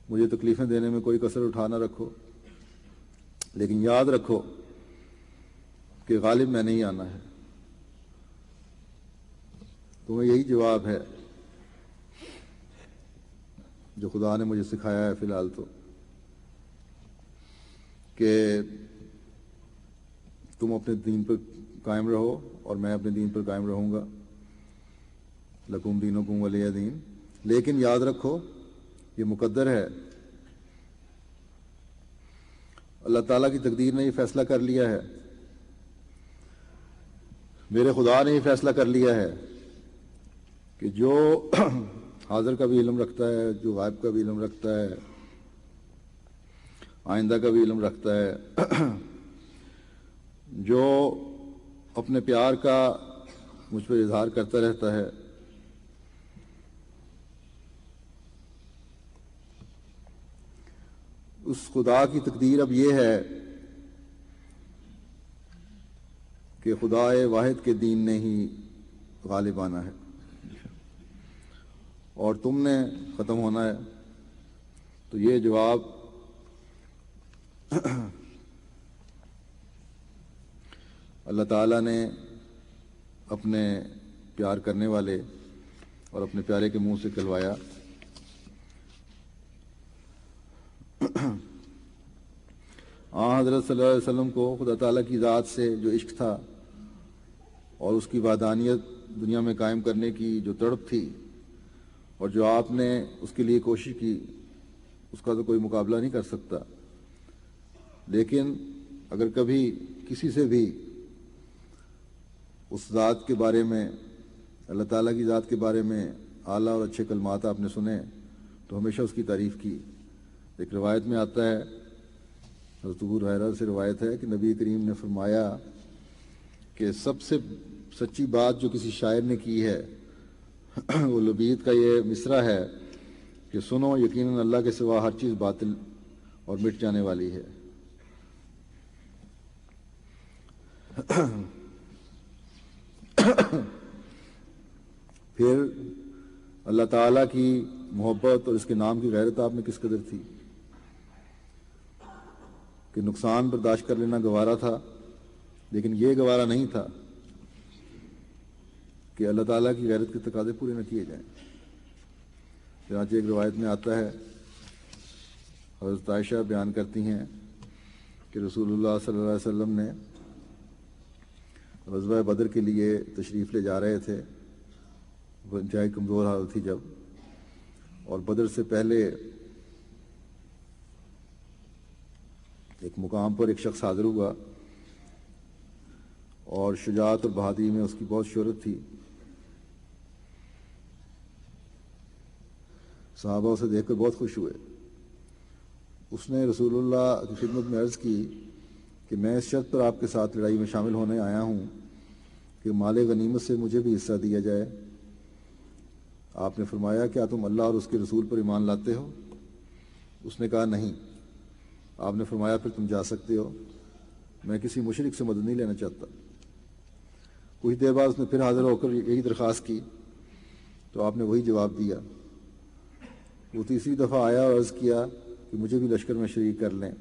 مجھے تکلیفیں دینے میں کوئی کسر اٹھا نہ رکھو، لیکن یاد رکھو کہ غالب میں نہیں آنا ہے۔ تمہیں یہی جواب ہے جو خدا نے مجھے سکھایا ہے فی الحال، تو کہ تم اپنے دین پر قائم رہو اور میں اپنے دین پر قائم رہوں گا، لکم دینکم ولی دین۔ لیکن یاد رکھو یہ مقدر ہے، اللہ تعالیٰ کی تقدیر نے یہ فیصلہ کر لیا ہے، میرے خدا نے یہ فیصلہ کر لیا ہے کہ جو حاضر کا بھی علم رکھتا ہے، جو غائب کا بھی علم رکھتا ہے، آئندہ کا بھی علم رکھتا ہے، جو اپنے پیار کا مجھ پر اظہار کرتا رہتا ہے، اس خدا کی تقدیر اب یہ ہے کہ خدا واحد کے دین نے ہی غالب آنا ہے اور تم نے ختم ہونا ہے۔ تو یہ جواب اللہ تعالیٰ نے اپنے پیار کرنے والے اور اپنے پیارے کے منہ سے کہلوایا۔ حضرت صلی اللہ علیہ وسلم کو خدا تعالیٰ کی ذات سے جو عشق تھا اور اس کی وحدانیت دنیا میں قائم کرنے کی جو تڑپ تھی، اور جو آپ نے اس کے لیے کوشش کی، اس کا تو کوئی مقابلہ نہیں کر سکتا۔ لیکن اگر کبھی کسی سے بھی اس ذات کے بارے میں، اللہ تعالیٰ کی ذات کے بارے میں اعلیٰ اور اچھے کلمات آپ نے سنے تو ہمیشہ اس کی تعریف کی۔ ایک روایت میں آتا ہے، حضرت ابو ہریرہ سے روایت ہے کہ نبی کریم نے فرمایا کہ سب سے سچی بات جو کسی شاعر نے کی ہے وہ لبید کا یہ مصرع ہے کہ سنو، یقیناً اللہ کے سوا ہر چیز باطل اور مٹ جانے والی ہے۔ پھر اللہ تعالیٰ کی محبت اور اس کے نام کی غیرت آپ میں کس قدر تھی کہ نقصان برداشت کر لینا گوارا تھا، لیکن یہ گوارا نہیں تھا کہ اللہ تعالیٰ کی غیرت کے تقاضے پورے نہ کیے جائیں۔ چنانچہ ایک روایت میں آتا ہے، حضرت عائشہ بیان کرتی ہیں کہ رسول اللہ صلی اللہ علیہ وسلم نے غزوہ بدر کے لیے تشریف لے جا رہے تھے، وہ انتہائی کمزور حالت تھی جب، اور بدر سے پہلے ایک مقام پر ایک شخص حاضر ہوا اور شجاعت اور بہادری میں اس کی بہت شہرت تھی۔ صحابہ اسے دیکھ کر بہت خوش ہوئے۔ اس نے رسول اللہ کی خدمت میں عرض کی کہ میں اس شرط پر آپ کے ساتھ لڑائی میں شامل ہونے آیا ہوں کہ مال غنیمت سے مجھے بھی حصہ دیا جائے۔ آپ نے فرمایا، کیا تم اللہ اور اس کے رسول پر ایمان لاتے ہو؟ اس نے کہا نہیں۔ آپ نے فرمایا، پھر تم جا سکتے ہو، میں کسی مشرک سے مدد نہیں لینا چاہتا۔ کچھ دیر بعد اس نے پھر حاضر ہو کر یہی درخواست کی تو آپ نے وہی جواب دیا۔ وہ تیسری دفعہ آیا اور عرض کیا کہ مجھے بھی لشکر میں شریک کر لیں۔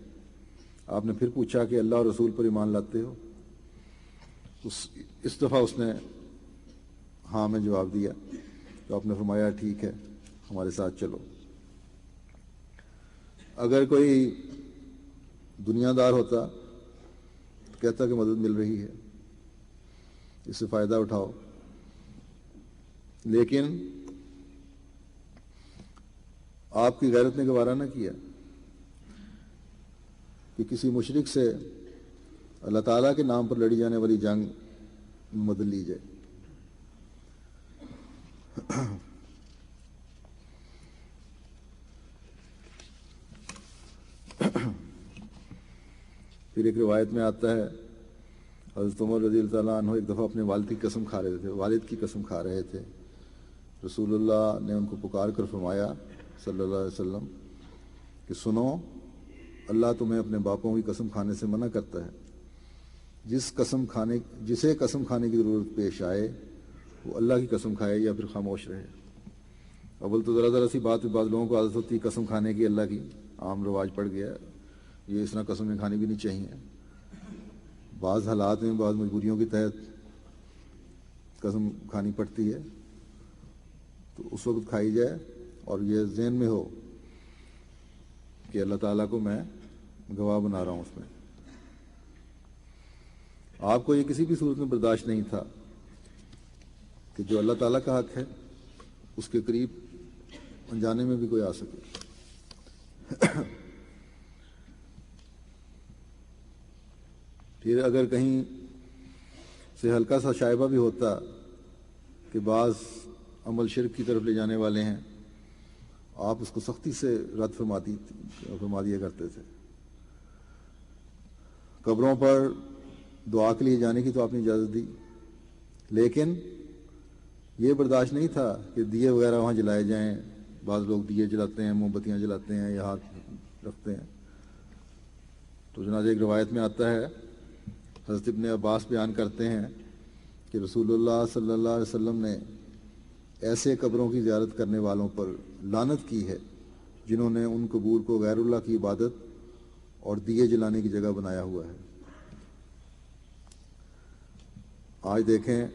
آپ نے پھر پوچھا کہ اللہ اور رسول پر ایمان لاتے ہو؟ اس دفعہ اس نے ہاں میں جواب دیا تو آپ نے فرمایا، ٹھیک ہے، ہمارے ساتھ چلو۔ اگر کوئی دنیا دار ہوتا تو کہتا کہ مدد مل رہی ہے، اس سے فائدہ اٹھاؤ، لیکن آپ کی غیرت نے گوارا نہ کیا کہ کسی مشرک سے اللہ تعالیٰ کے نام پر لڑی جانے والی جنگ میں مدد لی جائے۔ پھر ایک روایت میں آتا ہے، حضرت عمر رضی اللہ تعالیٰ عنہ ایک دفعہ اپنے والد کی قسم کھا رہے تھے۔ رسول اللہ نے ان کو پکار کر فرمایا صلی اللہ علیہ وسلم کہ سنو، اللہ تمہیں اپنے باپوں کی قسم کھانے سے منع کرتا ہے۔ جسے قسم کھانے کی ضرورت پیش آئے وہ اللہ کی قسم کھائے یا پھر خاموش رہے۔ اول تو ذرا سی بات بعض لوگوں کو عادت ہوتی ہے قسم کھانے کی، اللہ کی عام رواج پڑ گیا، یہ اس طرح قسمیں کھانی بھی نہیں چاہیے۔ بعض حالات میں بعض مجبوریوں کے تحت قسم کھانی پڑتی ہے تو اس وقت کھائی جائے، اور یہ ذہن میں ہو کہ اللہ تعالیٰ کو میں گواہ بنا رہا ہوں اس میں۔ آپ کو یہ کسی بھی صورت میں برداشت نہیں تھا کہ جو اللہ تعالیٰ کا حق ہے اس کے قریب انجانے میں بھی کوئی آ سکے۔ پھر اگر کہیں سے ہلکا سا شائبہ بھی ہوتا کہ بعض عمل شرک کی طرف لے جانے والے ہیں، آپ اس کو سختی سے رد فرما دیا کرتے تھے۔ قبروں پر دعا کے لیے جانے کی تو آپ نے اجازت دی، لیکن یہ برداشت نہیں تھا کہ دیے وغیرہ وہاں جلائے جائیں۔ بعض لوگ دیے جلاتے ہیں، موم بتیاں جلاتے ہیں یا ہاتھ رکھتے ہیں۔ تو جناب ایک روایت میں آتا ہے، حضرت ابن عباس بیان کرتے ہیں کہ رسول اللہ صلی اللہ علیہ وسلم نے ایسے قبروں کی زیارت کرنے والوں پر لعنت کی ہے جنہوں نے ان قبور کو غیر اللہ کی عبادت اور دیے جلانے کی جگہ بنایا ہوا ہے۔ آج دیکھیں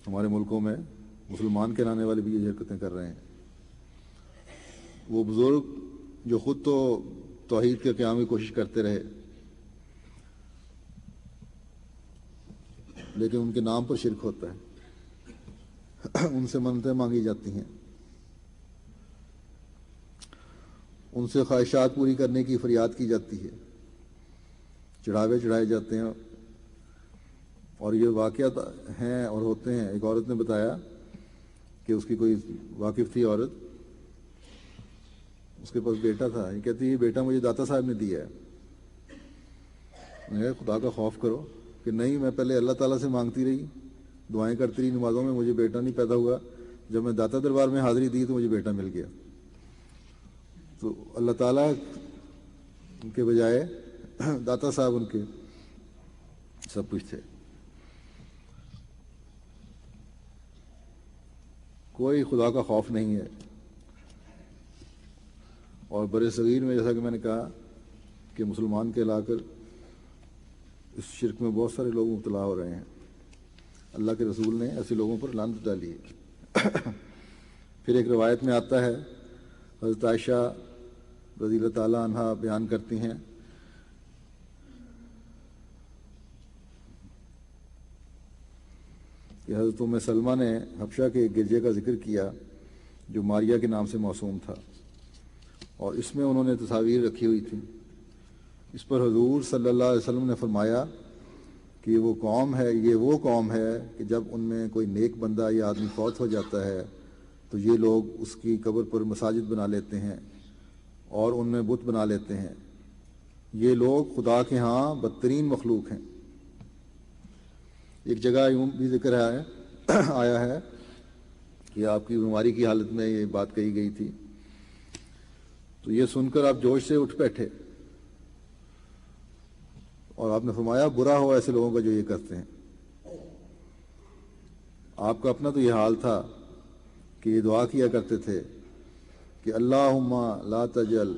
ہمارے ملکوں میں مسلمان کہلانے والے بھی یہ حرکتیں کر رہے ہیں۔ وہ بزرگ جو خود تو توحید کے قیام کی کوشش کرتے رہے، لیکن ان کے نام پر شرک ہوتا ہے، ان سے منتیں مانگی جاتی ہیں، ان سے خواہشات پوری کرنے کی فریاد کی جاتی ہے، چڑھاوے چڑھائے جاتے ہیں، اور یہ واقعات ہیں اور ہوتے ہیں۔ ایک عورت نے بتایا کہ اس کی کوئی واقف تھی عورت، اس کے پاس بیٹا تھا، یہ کہتی ہے بیٹا مجھے داتا صاحب نے دیا ہے۔ میں نے کہا خدا کا خوف کرو کہ نہیں، میں پہلے اللہ تعالیٰ سے مانگتی رہی، دعائیں کرتی رہی نمازوں میں، مجھے بیٹا نہیں پیدا ہوا، جب میں داتا دربار میں حاضری دی تو مجھے بیٹا مل گیا۔ تو اللہ تعالیٰ کے بجائے داتا صاحب ان کے سب کچھ تھے. کوئی خدا کا خوف نہیں ہے. اور بر صغیر میں جیسا کہ میں نے کہا کہ مسلمان کے لا کر اس شرک میں بہت سارے لوگ مبتلا ہو رہے ہیں. اللہ کے رسول نے ایسے لوگوں پر لعنت ڈالی ہے. پھر ایک روایت میں آتا ہے، حضرت عائشہ رضی اللہ تعالیٰ عنہا بیان کرتی ہیں کہ حضرت ام سلمہ نے حبشہ کے ایک گرجے کا ذکر کیا جو ماریہ کے نام سے موسوم تھا، اور اس میں انہوں نے تصاویر رکھی ہوئی تھیں. اس پر حضور صلی اللہ علیہ وسلم نے فرمایا کہ وہ قوم ہے کہ جب ان میں کوئی نیک بندہ یا آدمی فوت ہو جاتا ہے تو یہ لوگ اس کی قبر پر مساجد بنا لیتے ہیں اور ان میں بت بنا لیتے ہیں. یہ لوگ خدا کے ہاں بدترین مخلوق ہیں. ایک جگہ یوں بھی ذکر آیا ہے کہ آپ کی بیماری کی حالت میں یہ بات کہی گئی تھی، تو یہ سن کر آپ جوش سے اٹھ بیٹھے اور آپ نے فرمایا برا ہو ایسے لوگوں کا جو یہ کرتے ہیں. آپ کا اپنا تو یہ حال تھا کہ یہ دعا کیا کرتے تھے کہ اللہم لا تجل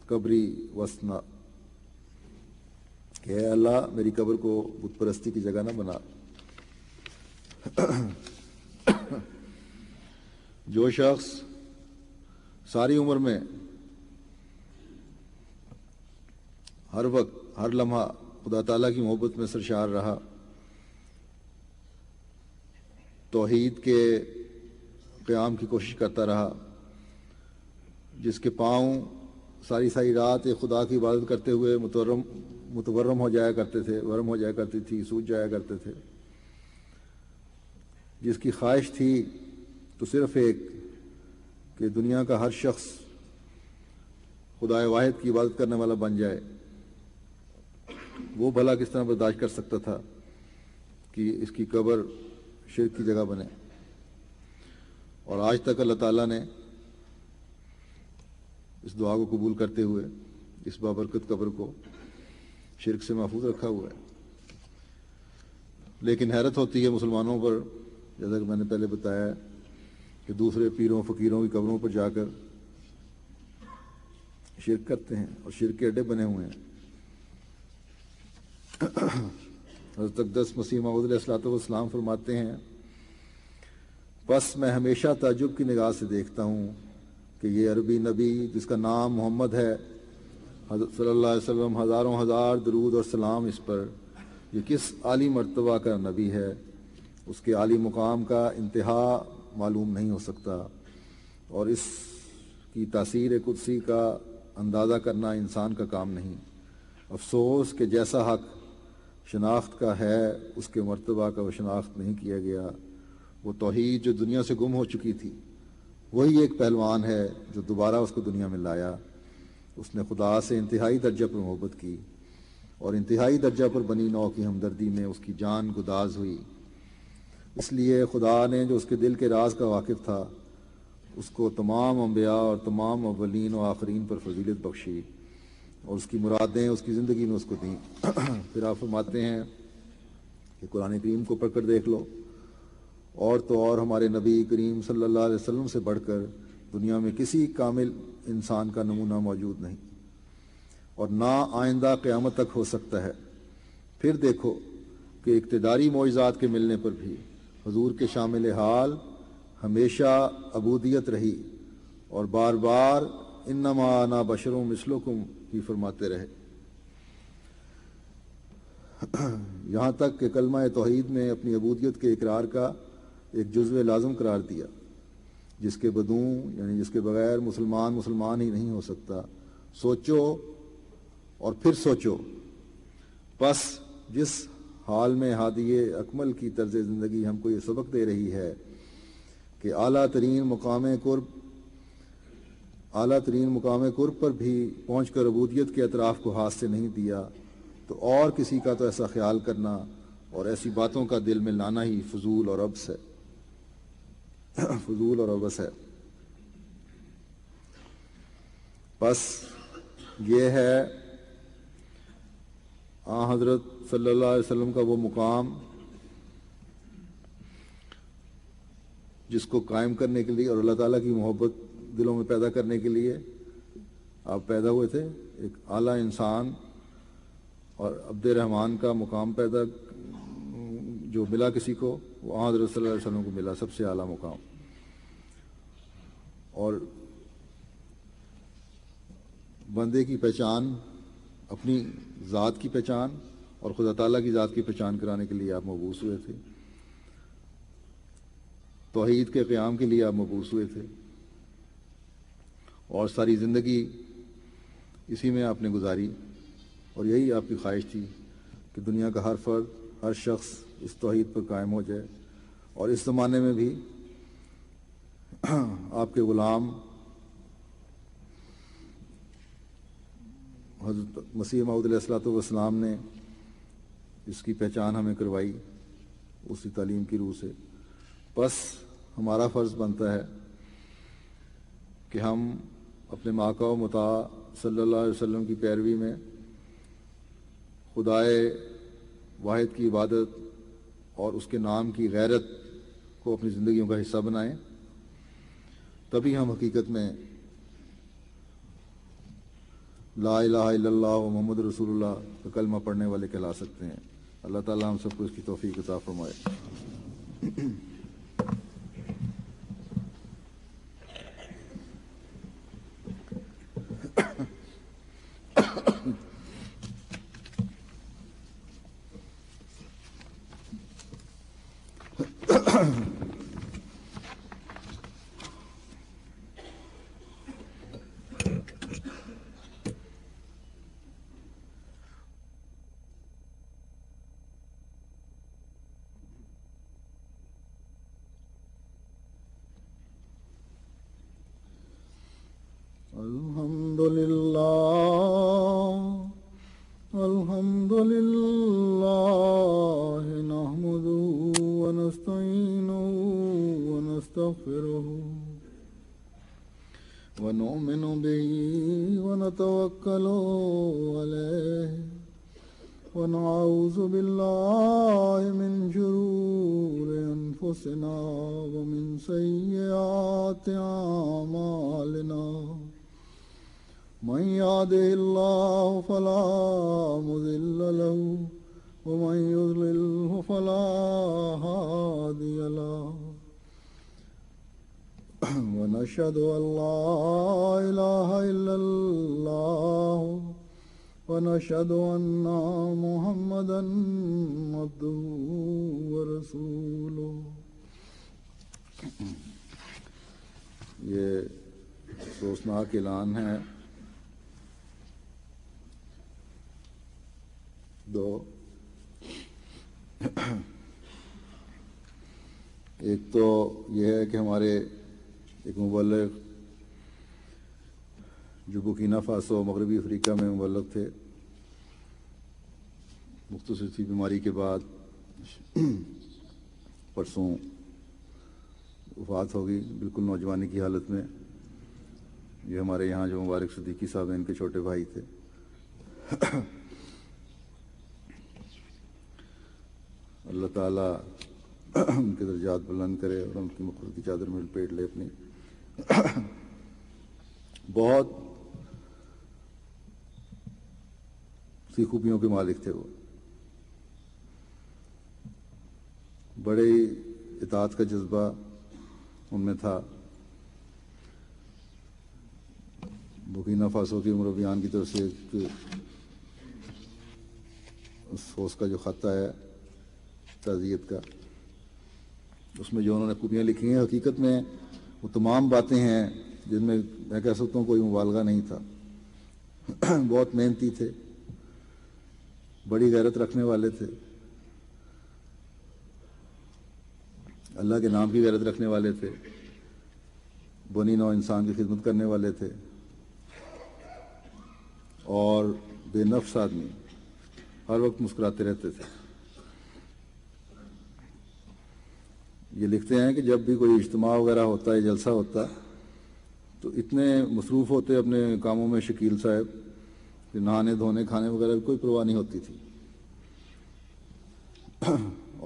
قبری وسنا، کہ اے اللہ میری قبر کو بت پرستی کی جگہ نہ بنا. جو شخص ساری عمر میں ہر وقت ہر لمحہ خدا تعالیٰ کی محبت میں سرشار رہا، توحید کے قیام کی کوشش کرتا رہا، جس کے پاؤں ساری رات ایک خدا کی عبادت کرتے ہوئے متورم ہو جایا کرتے تھے، ورم ہو جایا کرتی تھی، سوج جایا کرتے تھے، جس کی خواہش تھی تو صرف ایک کہ دنیا کا ہر شخص خدا واحد کی عبادت کرنے والا بن جائے، وہ بھلا کس طرح برداشت کر سکتا تھا کہ اس کی قبر شرک کی جگہ بنے. اور آج تک اللہ تعالیٰ نے اس دعا کو قبول کرتے ہوئے اس بابرکت قبر کو شرک سے محفوظ رکھا ہوا ہے. لیکن حیرت ہوتی ہے مسلمانوں پر، جیسا کہ میں نے پہلے بتایا کہ دوسرے پیروں فقیروں کی قبروں پر جا کر شرک کرتے ہیں اور شرک کے اڈے بنے ہوئے ہیں. حضرت اقدس مسیح موعود علیہ الصلوۃ والسلام فرماتے ہیں، بس میں ہمیشہ تعجب کی نگاہ سے دیکھتا ہوں کہ یہ عربی نبی جس کا نام محمد ہے حضرت صلی اللہ علیہ وسلم، ہزاروں ہزار درود اور سلام اس پر، یہ کس عالی مرتبہ کا نبی ہے. اس کے عالی مقام کا انتہا معلوم نہیں ہو سکتا، اور اس کی تاثیر قدسی کا اندازہ کرنا انسان کا کام نہیں. افسوس کہ جیسا حق شناخت کا ہے اس کے مرتبہ کا وہ شناخت نہیں کیا گیا. وہ توحید جو دنیا سے گم ہو چکی تھی، وہی ایک پہلوان ہے جو دوبارہ اس کو دنیا میں لایا. اس نے خدا سے انتہائی درجہ پر محبت کی اور انتہائی درجہ پر بنی نوع کی ہمدردی میں اس کی جان گداز ہوئی. اس لیے خدا نے جو اس کے دل کے راز کا واقف تھا اس کو تمام انبیاء اور تمام اولین و آخرین پر فضیلت بخشی اور اس کی مرادیں اس کی زندگی میں اس کو دیں. پھر آپ فرماتے ہیں کہ قرآن کریم کو پڑھ کر دیکھ لو، اور تو اور ہمارے نبی کریم صلی اللہ علیہ وسلم سے بڑھ کر دنیا میں کسی کامل انسان کا نمونہ موجود نہیں، اور نہ آئندہ قیامت تک ہو سکتا ہے. پھر دیکھو کہ اقتداری معجزات کے ملنے پر بھی حضور کے شامل حال ہمیشہ عبودیت رہی، اور بار بار انما انا بشر مثلکم ہی فرماتے رہے، یہاں تک کہ کلمہ توحید میں اپنی عبودیت کے اقرار کا ایک جزو لازم قرار دیا، جس کے بدوں یعنی جس کے بغیر مسلمان ہی نہیں ہو سکتا. سوچو اور پھر سوچو، بس جس حال میں ہادی اکمل کی طرز زندگی ہم کو یہ سبق دے رہی ہے کہ اعلیٰ ترین مقام قرب پر بھی پہنچ کر عبودیت کے اطراف کو ہاتھ سے نہیں دیا، تو اور کسی کا تو ایسا خیال کرنا اور ایسی باتوں کا دل میں لانا ہی فضول اور عبث ہے. بس یہ ہے حضرت صلی اللہ علیہ وسلم کا وہ مقام جس کو قائم کرنے کے لیے اور اللہ تعالیٰ کی محبت دلوں میں پیدا کرنے کے لیے آپ پیدا ہوئے تھے. ایک اعلیٰ انسان اور عبد رحمان کا مقام پیدا جو ملا کسی کو، وہ حضرت صلی اللہ علیہ وسلم کو ملا، سب سے اعلیٰ مقام. اور بندے کی پہچان، اپنی ذات کی پہچان اور خدا تعالیٰ کی ذات کی پہچان کرانے کے لیے آپ مبعوث ہوئے تھے. توحید کے قیام کے لیے آپ مبعوث ہوئے تھے اور ساری زندگی اسی میں آپ نے گزاری. اور یہی آپ کی خواہش تھی کہ دنیا کا ہر فرد، ہر شخص اس توحید پر قائم ہو جائے. اور اس زمانے میں بھی آپ کے غلام حضرت مسیح موعود علیہ الصلوۃ والسلام نے اس کی پہچان ہمیں کروائی اسی تعلیم کی روح سے. بس ہمارا فرض بنتا ہے کہ ہم اپنے ماقا و مطاع صلی اللہ علیہ وسلم کی پیروی میں خدائے واحد کی عبادت اور اس کے نام کی غیرت کو اپنی زندگیوں کا حصہ بنائیں. تبھی ہم حقیقت میں لا الہ الا اللہ و محمد رسول اللہ کا کلمہ پڑھنے والے کہلا سکتے ہیں. اللہ تعالیٰ ہم سب کو اس کی توفیق عطا فرمائے. الحمد لله نحمده ونستعينه ونستغفره ونؤمن به ونتوكل عليه ونعوذ بالله من شرور أنفسنا ومن سيئات أعمالنا. من يهده الله فلا مضل له ومن يضلله فلا هادي له. ونشهد أن لا إله إلا الله ونشهد أن محمدا عبده ورسوله. یہ افسوسناک اعلان ہے. ایک تو یہ ہے کہ ہمارے ایک مبلغ جو بورکینا فاسو مغربی افریقہ میں مبلغ تھے، مختصر سی بیماری کے بعد پرسوں وفات ہو گئی، بالکل نوجوانی کی حالت میں. یہ ہمارے یہاں جو مبارک صدیقی صاحب ہیں، ان کے چھوٹے بھائی تھے. اللہ تعالیٰ ان کے درجات بلند کرے اور ان کی مغفرت کی چادر میں لپیٹ لے اپنی. بہت سی خوبیوں کے مالک تھے وہ. بڑے اطاعت کا جذبہ ان میں تھا. بورکینا فاسو کی مربیان کی طرف سے افسوس کا جو خط ہے تعزیت کا، اس میں جو انہوں نے خوبیاں لکھی ہیں، حقیقت میں وہ تمام باتیں ہیں جن میں میں کہہ سکتا ہوں کوئی مبالغہ نہیں تھا. بہت محنتی تھے، بڑی غیرت رکھنے والے تھے، اللہ کے نام کی غیرت رکھنے والے تھے، بنی نوع انسان کی خدمت کرنے والے تھے اور بے نفس آدمی، ہر وقت مسکراتے رہتے تھے. یہ لکھتے ہیں کہ جب بھی کوئی اجتماع وغیرہ ہوتا ہے، جلسہ ہوتا، تو اتنے مصروف ہوتے اپنے کاموں میں شکیل صاحب کہ نہانے دھونے کھانے وغیرہ کی کوئی پرواہ نہیں ہوتی تھی.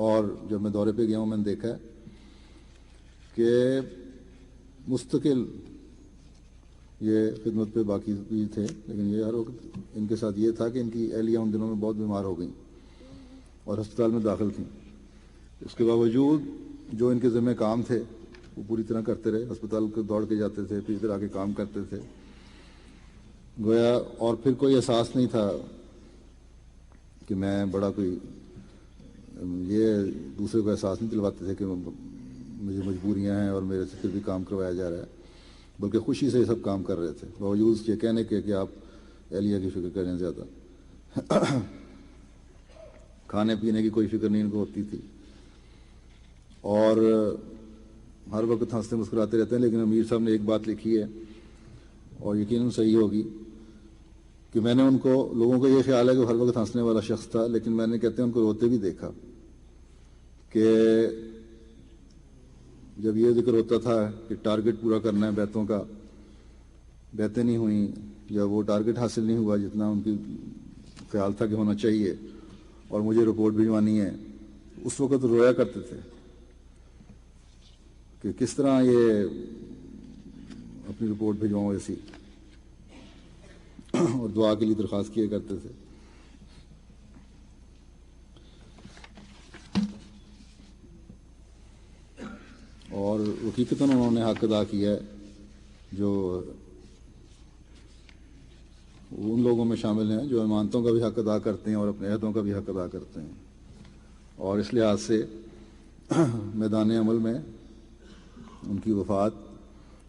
اور جب میں دورے پہ گیا ہوں میں نے دیکھا کہ مستقل یہ خدمت پہ باقی بھی تھے، لیکن یہ ہر وقت ان کے ساتھ یہ تھا کہ ان کی اہلیہ ان دنوں میں بہت بیمار ہو گئیں اور ہسپتال میں داخل تھیں. اس کے باوجود جو ان کے ذمہ کام تھے وہ پوری طرح کرتے رہے. ہسپتال کو دوڑ کے جاتے تھے، پھر ادھر آ کے کام کرتے تھے گویا. اور پھر کوئی احساس نہیں تھا کہ میں بڑا کوئی، یہ دوسرے کو احساس نہیں دلواتے تھے کہ مجھے مجبوریاں ہیں اور میرے سے پھر بھی کام کروایا جا رہا ہے، بلکہ خوشی سے یہ سب کام کر رہے تھے باوجود یہ کہنے کے کہ آپ اہلیہ کی فکر کریں زیادہ. کھانے پینے کی کوئی فکر نہیں ان کو ہوتی تھی اور ہر وقت ہنستے مسکراتے رہتے ہیں. لیکن امیر صاحب نے ایک بات لکھی ہے اور یقیناً صحیح ہوگی کہ میں نے ان کو، لوگوں کا یہ خیال ہے کہ ہر وقت ہنسنے والا شخص تھا، لیکن میں نے کہتے ہیں ان کو روتے بھی دیکھا کہ جب یہ ذکر ہوتا تھا کہ ٹارگٹ پورا کرنا ہے بیتوں کا، بیتیں نہیں ہوئیں، جب وہ ٹارگٹ حاصل نہیں ہوا جتنا ان کی خیال تھا کہ ہونا چاہیے اور مجھے رپورٹ بھجوانی ہے، اس وقت رویا کرتے تھے کہ کس طرح یہ اپنی رپورٹ بھجواؤں ایسی، اور دعا کے لیے درخواست کیا کرتے تھے. اور حقیقتاً انہوں نے حق ادا کیا ہے جو ان لوگوں میں شامل ہیں جو امانتوں کا بھی حق ادا کرتے ہیں اور اپنے عہدوں کا بھی حق ادا کرتے ہیں. اور اس لحاظ سے میدان عمل میں ان کی وفات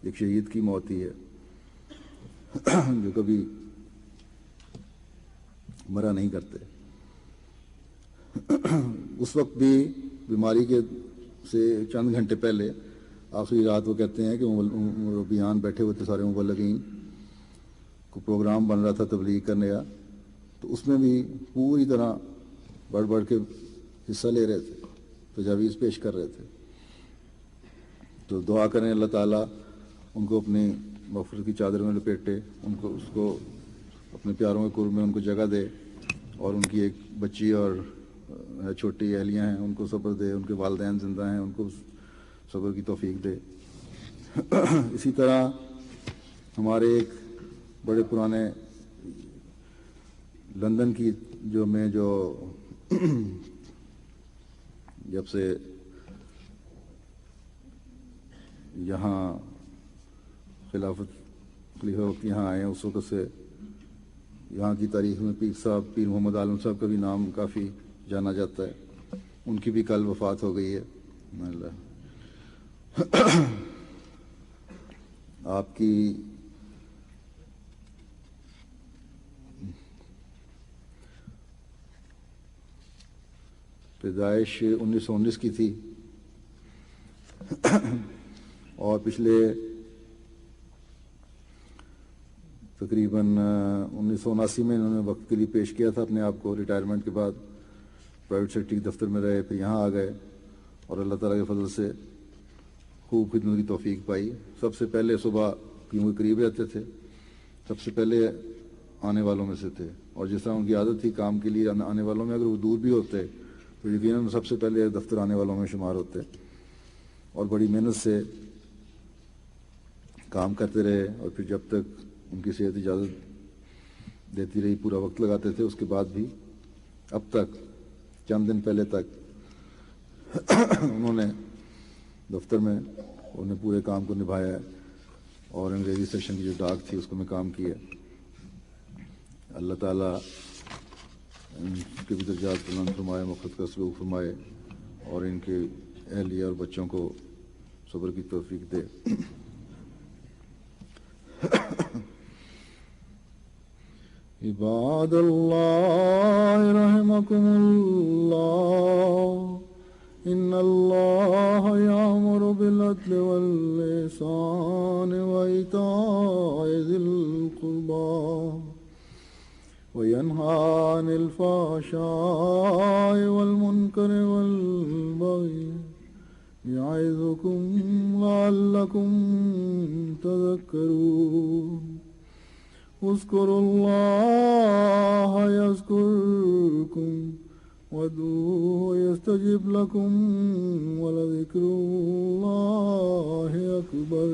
ایک شہید کی موت ہی ہے جو کبھی مرا نہیں کرتے. اس وقت بھی بیماری کے سے چند گھنٹے پہلے آخری رات وہ کہتے ہیں کہ مربیان بیٹھے ہوئے تھے سارے مبلغین کو، پروگرام بن رہا تھا تبلیغ کرنے کا، تو اس میں بھی پوری طرح بڑھ بڑھ کے حصہ لے رہے تھے، تجاویز پیش کر رہے تھے. تو دعا کریں اللہ تعالیٰ ان کو اپنی مغفرت کی چادر میں لپیٹے، ان کو اس کو اپنے پیاروں کے قرب میں ان کو جگہ دے، اور ان کی ایک بچی اور چھوٹی اہلیاں ہیں ان کو صبر دے، ان کے والدین زندہ ہیں ان کو صبر کی توفیق دے. اسی طرح ہمارے ایک بڑے پرانے لندن کی جو جب سے یہاں خلیفہ وقت یہاں آئے ہیں اس وقت سے یہاں کی تاریخ میں پیر محمد عالم صاحب کا بھی نام کافی جانا جاتا ہے. ان کی بھی کل وفات ہو گئی ہے. آپ کی پیدائش 1919 کی تھی اور پچھلے تقریباً 1979 میں انہوں نے وقت کے لیے پیش کیا تھا اپنے آپ کو. ریٹائرمنٹ کے بعد پرائیویٹ سیکٹر کے دفتر میں رہے، پھر یہاں آ گئے اور اللہ تعالیٰ کے فضل سے خوب خدمت کی توفیق پائی. سب سے پہلے صبح کیوں قریب رہتے تھے، سب سے پہلے آنے والوں میں سے تھے، اور جس طرح ان کی عادت تھی کام کے لیے آنے والوں میں، اگر وہ دور بھی ہوتے تو یقیناً سب سے پہلے دفتر آنے والوں میں شمار ہوتے اور بڑی محنت سے کام کرتے رہے. اور پھر جب تک ان کی صحت اجازت دیتی رہی پورا وقت لگاتے تھے. اس کے بعد بھی اب تک چند دن پہلے تک انہوں نے دفتر میں انہیں پورے کام کو نبھایا ہے اور انگریزی سیکشن کی جو ڈاک تھی اس کو میں کام کیا. اللہ تعالیٰ ان کے بھی درجات بلند فرمائے، مغفرت کا سلوک فرمائے اور ان کے اہلیہ اور بچوں کو صبر کی توفیق دے. عباد اللہ رحمکم اللہ، ان اللہ یامر بالعدل والإحسان وإیتاء ذی القربى وینہی عن الفحشاء والمنکر والبغی یعظکم لعلکم تذکرون. اذکروا اللہ یذکرکم وادعوه يستجب لكم ولذكر الله أكبر.